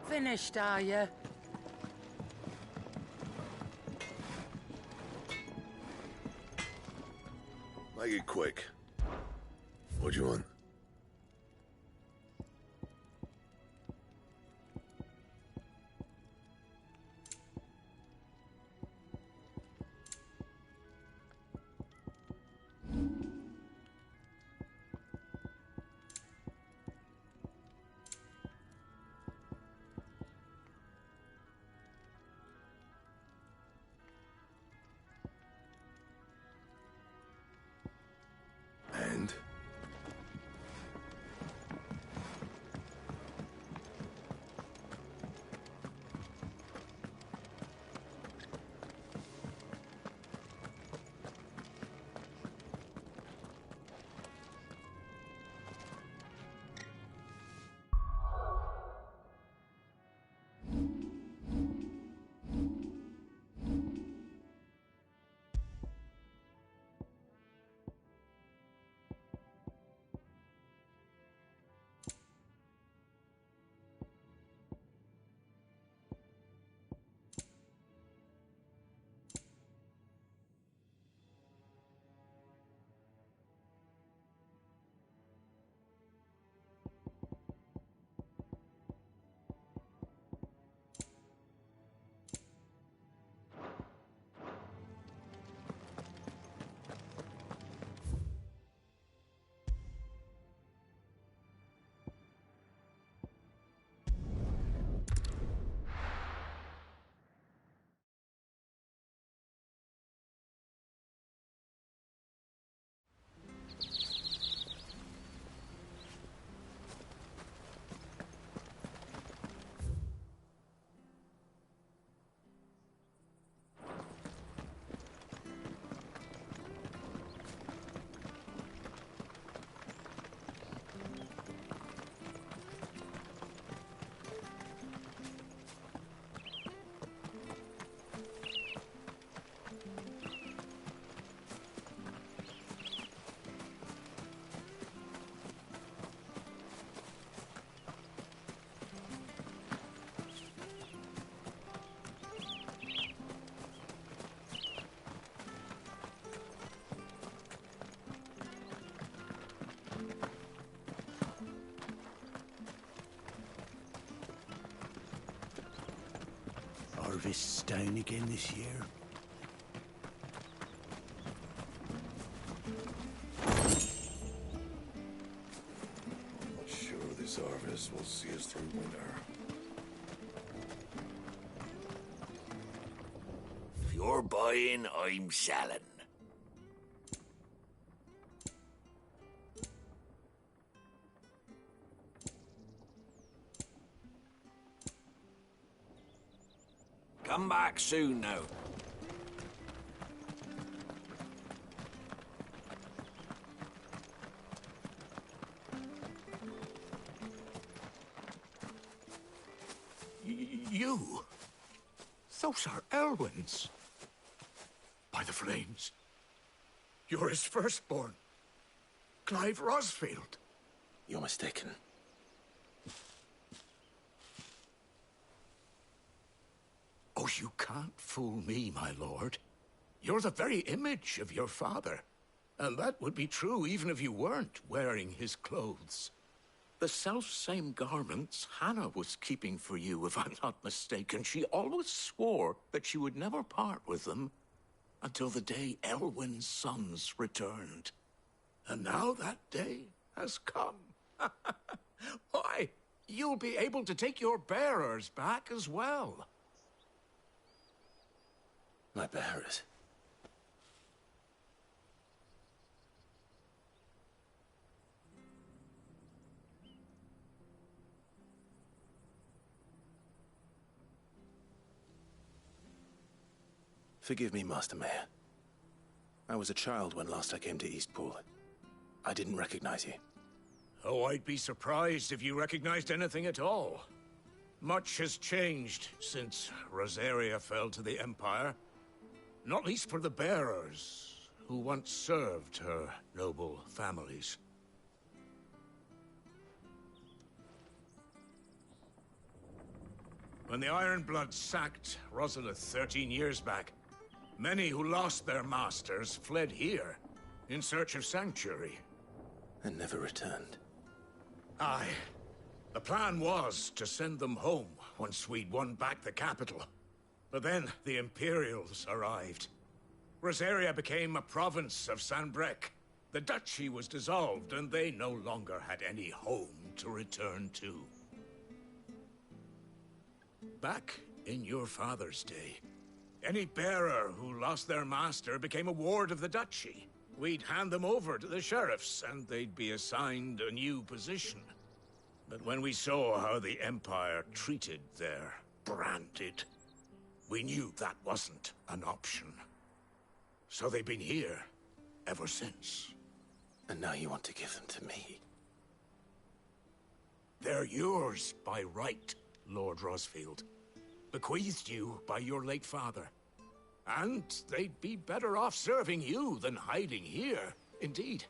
Speaker 6: Finished, are you?
Speaker 12: Make it quick. What do you want? And?
Speaker 3: Harvest's down again this year.
Speaker 12: Not sure this harvest will see us through winter.
Speaker 10: If you're buying, I'm selling. Come back soon now.
Speaker 22: You? Those are Elwyn's. By the flames. You're his firstborn. Clive Rosfield.
Speaker 2: You're mistaken.
Speaker 22: Oh, you can't fool me, my lord. You're the very image of your father. And that would be true even if you weren't wearing his clothes. The self-same garments Hannah was keeping for you, if I'm not mistaken. She always swore that she would never part with them until the day Elwyn's sons returned. And now that day has come. Why, you'll be able to take your bearers back as well.
Speaker 2: My bearers? Forgive me, Master Mayor. I was a child when last I came to Eastpool. I didn't recognize you.
Speaker 22: Oh, I'd be surprised if you recognized anything at all. Much has changed since Rosaria fell to the Empire. Not least for the bearers, who once served her noble families. When the Ironbloods sacked Rosalith 13 years back, many who lost their masters fled here in search of sanctuary.
Speaker 2: And never returned.
Speaker 22: Aye. The plan was to send them home once we'd won back the capital. But then the Imperials arrived. Rosaria became a province of Sanbreque. The duchy was dissolved, and they no longer had any home to return to. Back in your father's day, any bearer who lost their master became a ward of the duchy. We'd hand them over to the sheriffs, and they'd be assigned a new position. But when we saw how the Empire treated their branded, we knew that wasn't an option. So they've been here ever since.
Speaker 2: And now you want to give them to me?
Speaker 22: They're yours by right, Lord Rosfield. Bequeathed you by your late father. And they'd be better off serving you than hiding here. Indeed,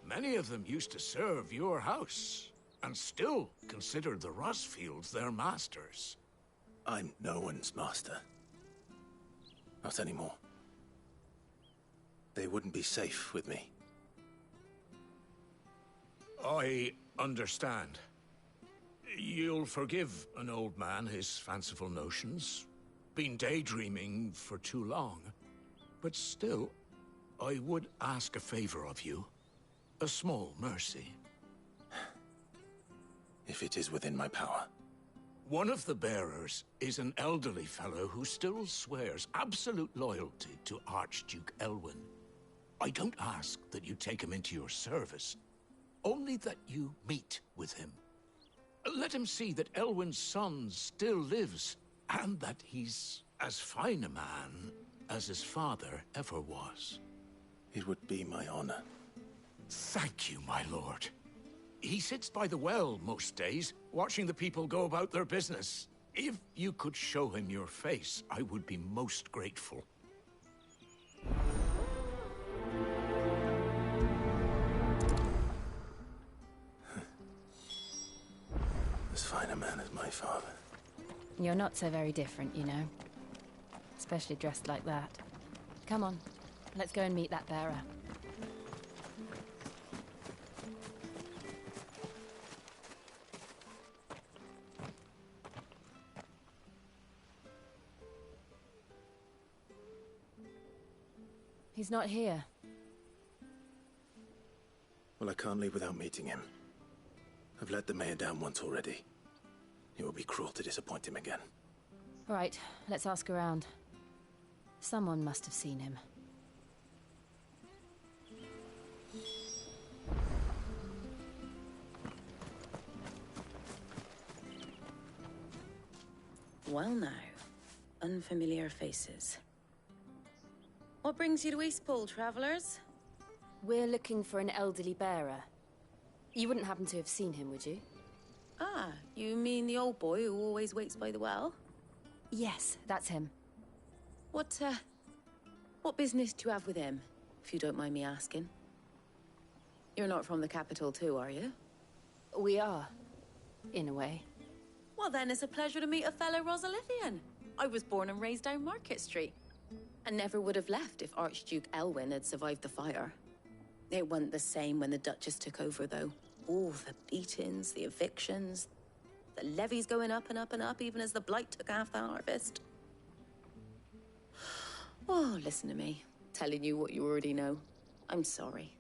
Speaker 22: many of them used to serve your house, and still considered the Rosfields their masters.
Speaker 2: I'm no one's master. Not anymore. They wouldn't be safe with me.
Speaker 22: I understand. You'll forgive an old man his fanciful notions. Been daydreaming for too long. But still, I would ask a favor of you. A small mercy.
Speaker 2: If it is within my power.
Speaker 22: One of the bearers is an elderly fellow who still swears absolute loyalty to Archduke Elwyn. I don't ask that you take him into your service, only that you meet with him. Let him see that Elwyn's son still lives, and that he's as fine a man as his father ever was.
Speaker 2: It would be my honor.
Speaker 22: Thank you, my lord. He sits by the well most days, watching the people go about their business. If you could show him your face, I would be most grateful.
Speaker 2: As fine a man as my father.
Speaker 1: You're not so very different, you know. Especially dressed like that. Come on, let's go and meet that bearer. He's not here.
Speaker 2: Well, I can't leave without meeting him. I've let the mayor down once already. It would be cruel to disappoint him again.
Speaker 1: Right, let's ask around. Someone must have seen him.
Speaker 4: Well now, unfamiliar faces. What brings you to Eastpool, travellers?
Speaker 1: We're looking for an elderly bearer. You wouldn't happen to have seen him, would you?
Speaker 4: Ah, you mean the old boy who always waits by the well?
Speaker 1: Yes, that's him.
Speaker 4: What business do you have with him, if you don't mind me asking? You're not from the capital too, are you?
Speaker 1: We are, in a way.
Speaker 4: Well then, it's a pleasure to meet a fellow Rosalithian. I was born and raised down Market Street. And never would have left if Archduke Elwyn had survived the fire. It wasn't the same when the Duchess took over, though. All the beatings, the evictions, the levies going up and up and up, even as the Blight took half the harvest. Oh, listen to me, telling you what you already know. I'm sorry.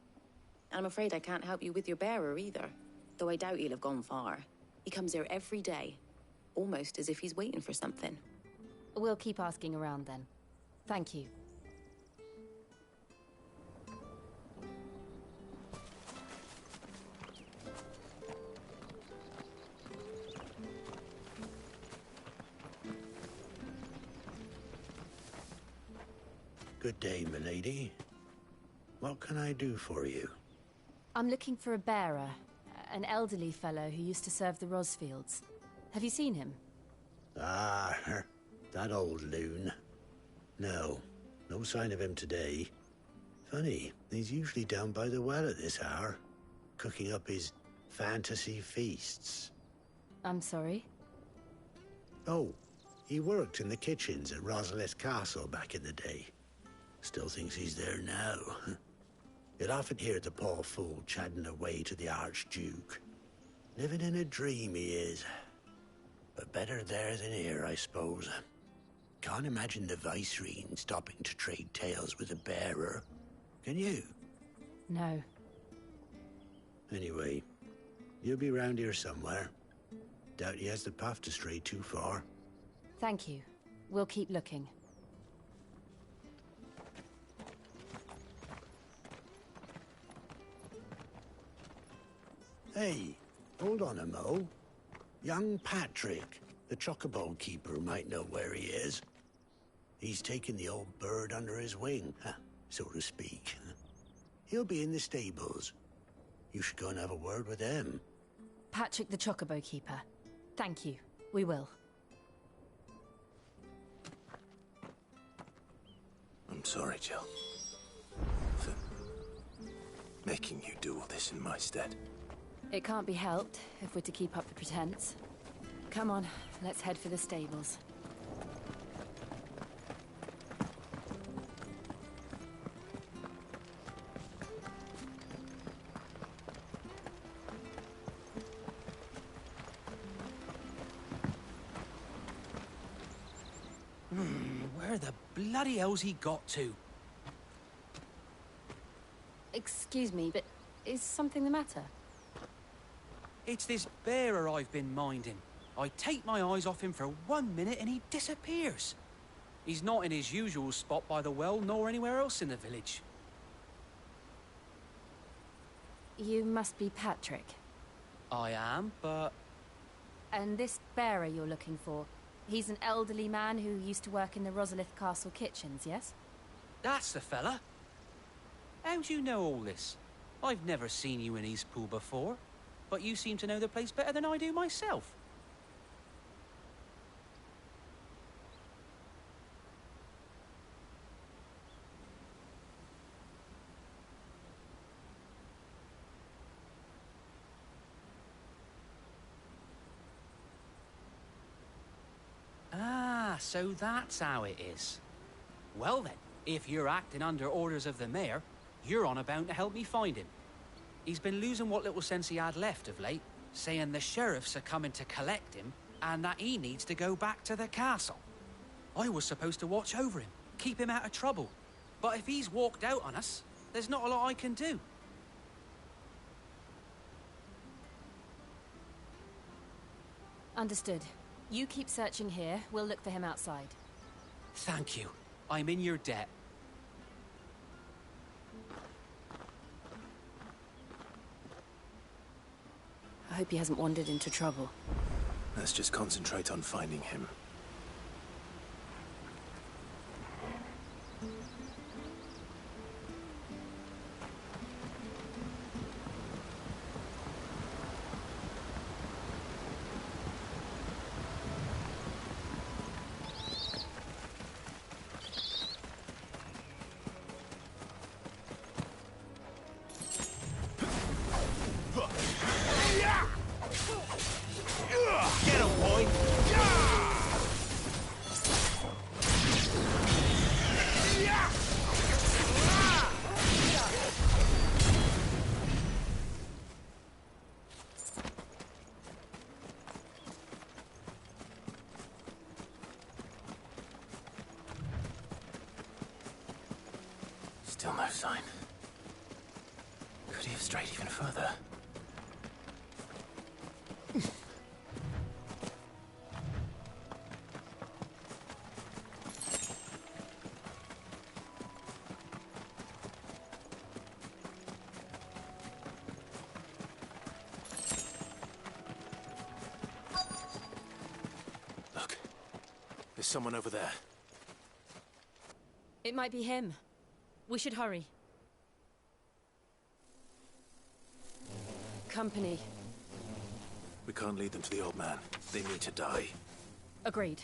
Speaker 4: I'm afraid I can't help you with your bearer either, though I doubt he'll have gone far. He comes here every day, almost as if he's waiting for something.
Speaker 1: We'll keep asking around then. Thank you.
Speaker 3: Good day, milady. What can I do for you?
Speaker 1: I'm looking for a bearer. an elderly fellow who used to serve the Rosfields. Have you seen him?
Speaker 3: Ah, that old loon. No sign of him today. Funny, he's usually down by the well at this hour, cooking up his fantasy feasts.
Speaker 1: I'm sorry?
Speaker 3: Oh, he worked in the kitchens at Rosalith Castle back in the day. Still thinks he's there now. You'd often hear the poor fool chatting away to the Archduke. Living in a dream he is. But better there than here, I suppose. Can't imagine the Viceroy stopping to trade tales with a bearer. Can you?
Speaker 1: No.
Speaker 3: Anyway, you'll be round here somewhere. Doubt he has the path to stray too far.
Speaker 1: Thank you. We'll keep looking.
Speaker 3: Hey, hold on a mo. Young Patrick, the chocobo keeper, might know where he is. He's taken the old bird under his wing, so to speak. He'll be in the stables. You should go and have a word with him.
Speaker 1: Patrick the Chocobo Keeper. Thank you. We will.
Speaker 2: I'm sorry, Jill. For making you do all this in my stead.
Speaker 1: It can't be helped if we're to keep up the pretense. Come on, let's head for the stables.
Speaker 5: Where the bloody hell's he got to?
Speaker 1: Excuse me, but is something the matter?
Speaker 5: It's this bearer I've been minding. I take my eyes off him for 1 minute and he disappears. He's not in his usual spot by the well, nor anywhere else in the village.
Speaker 1: You must be Patrick.
Speaker 5: I am, but...
Speaker 1: And this bearer you're looking for, he's an elderly man who used to work in the Rosalith Castle kitchens, yes?
Speaker 5: That's the fella. How'd you know all this? I've never seen you in Eastpool before, but you seem to know the place better than I do myself. Ah, so that's how it is. Well then, if you're acting under orders of the mayor, you're on about to help me find him. He's been losing what little sense he had left of late, saying the sheriffs are coming to collect him and that he needs to go back to the castle. I was supposed to watch over him, keep him out of trouble. But if he's walked out on us, there's not a lot I can do.
Speaker 1: Understood. You keep searching here, we'll look for him outside.
Speaker 5: Thank you. I'm in your debt.
Speaker 1: I hope he hasn't wandered into trouble.
Speaker 2: Let's just concentrate on finding him.
Speaker 5: Get him, boy!
Speaker 2: Still no sign. Could he have strayed even further? Look, there's someone over there.
Speaker 1: It might be him. We should hurry. Company,
Speaker 2: We can't lead them to the old man. They need to die.
Speaker 1: Agreed.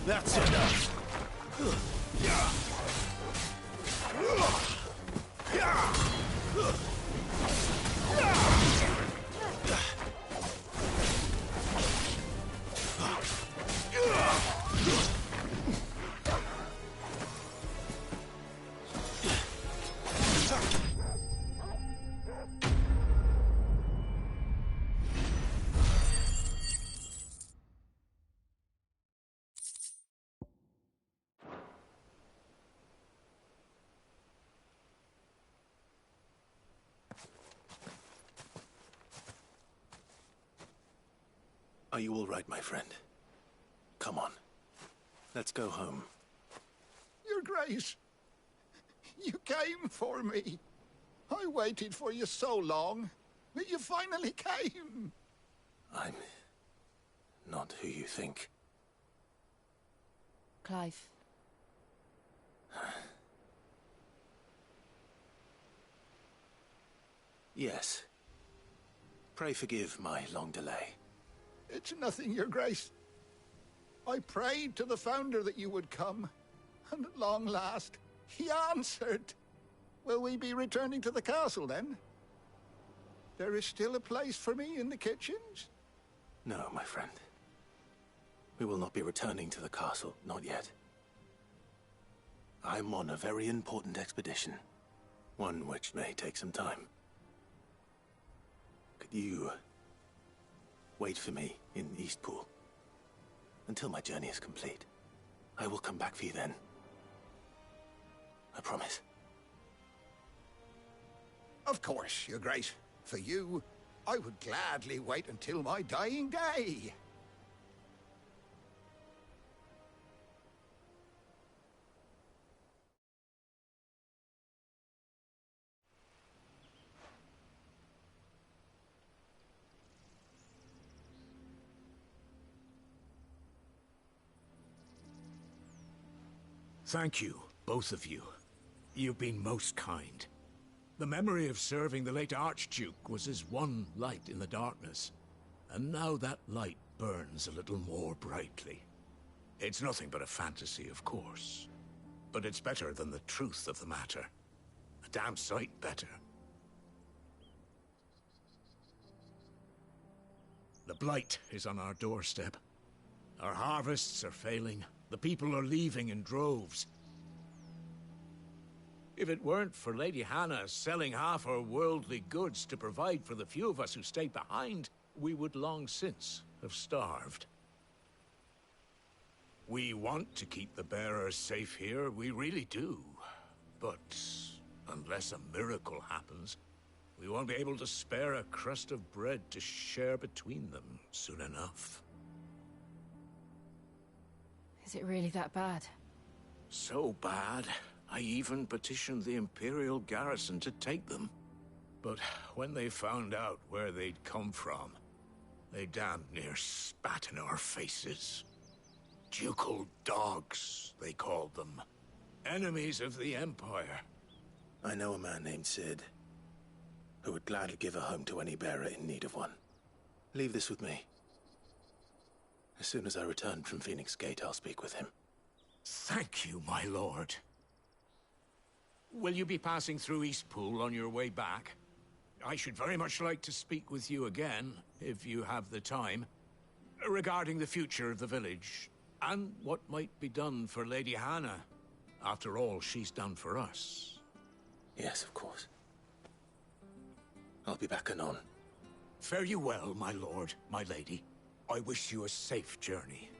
Speaker 2: That's enough. Are you all right, my friend? Come on. Let's go home.
Speaker 22: Your Grace, you came for me. I waited for you so long, but you finally came.
Speaker 2: I'm not who you think.
Speaker 1: Clive.
Speaker 2: Yes. Pray forgive my long delay.
Speaker 22: It's nothing, Your Grace. I prayed to the Founder that you would come, and at long last, he answered. Will we be returning to the castle, then? There is still a place for me in the kitchens?
Speaker 2: No, my friend. We will not be returning to the castle, not yet. I'm on a very important expedition. One which may take some time. Could you wait for me in Eastpool until my journey is complete? I will come back for you then. I promise.
Speaker 22: Of course, Your Grace. For you, I would gladly wait until my dying day. Thank you, both of you. You've been most kind. The memory of serving the late Archduke was as one light in the darkness, and now that light burns a little more brightly. It's nothing but a fantasy, of course, but it's better than the truth of the matter. A damn sight better. The blight is on our doorstep. Our harvests are failing. The people are leaving in droves. If it weren't for Lady Hannah selling half her worldly goods to provide for the few of us who stayed behind, we would long since have starved. We want to keep the bearers safe here, we really do. But unless a miracle happens, we won't be able to spare a crust of bread to share between them soon enough.
Speaker 1: Is it really that bad?
Speaker 22: So bad, I even petitioned the Imperial garrison to take them. But when they found out where they'd come from, they damned near spat in our faces. Ducal dogs, they called them. Enemies of the Empire.
Speaker 2: I know a man named Cid, who would gladly give a home to any bearer in need of one. Leave this with me. As soon as I return from Phoenix Gate, I'll speak with him.
Speaker 22: Thank you, my lord. Will you be passing through Eastpool on your way back? I should very much like to speak with you again, if you have the time, regarding the future of the village, and what might be done for Lady Hannah. After all she's done for us.
Speaker 2: Yes, of course. I'll be back anon.
Speaker 22: Fare you well, my lord, my lady. I wish you a safe journey.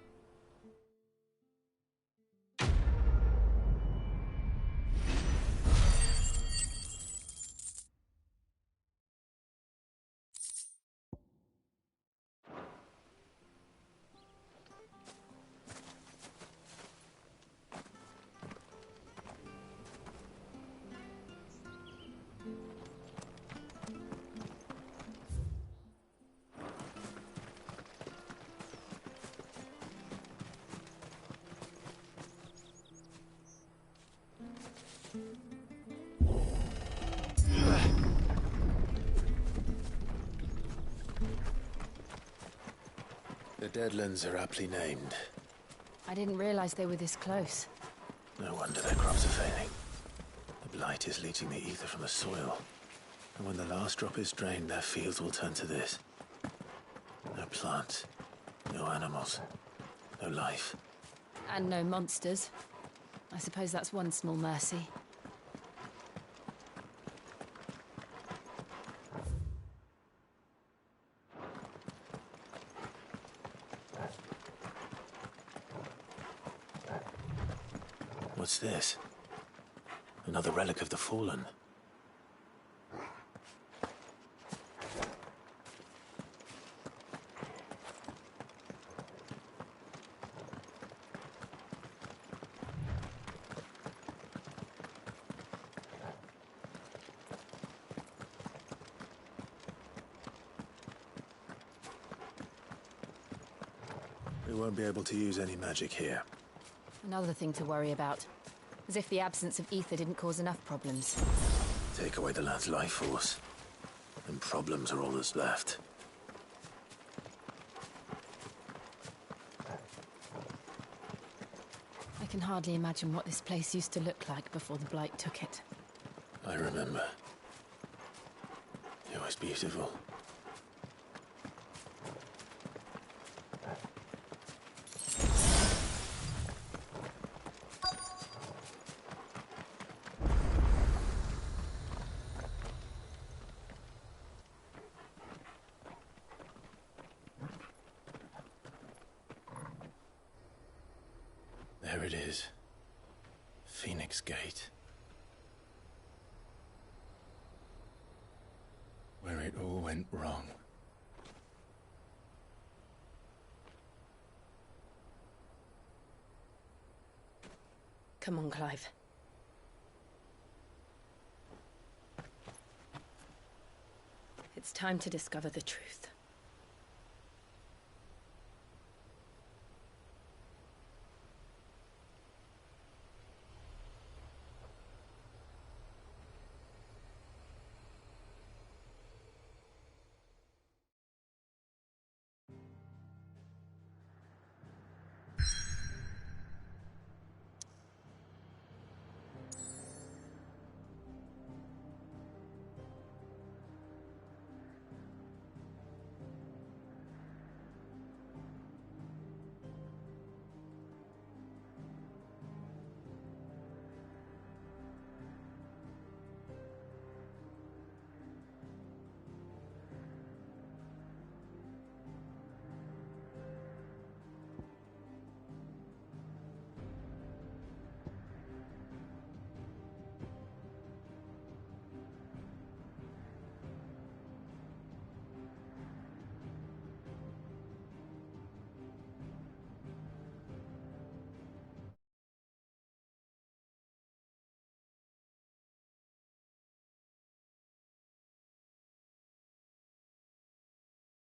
Speaker 2: The Deadlands are aptly named.
Speaker 1: I didn't realize they were this close.
Speaker 2: No wonder their crops are failing. The blight is leaching the ether from the soil. And when the last drop is drained, their fields will turn to this. No plants, no animals, no life.
Speaker 1: And no monsters. I suppose that's one small mercy.
Speaker 2: What's this? Another relic of the Fallen. We won't be able to use any magic here.
Speaker 1: Another thing to worry about. As if the absence of ether didn't cause enough problems.
Speaker 2: Take away the lad's life force, and problems are all that's left.
Speaker 1: I can hardly imagine what this place used to look like before the Blight took it.
Speaker 2: I remember. It was beautiful. There it is. Phoenix Gate. Where it all went wrong.
Speaker 1: Come on, Clive. It's time to discover the truth.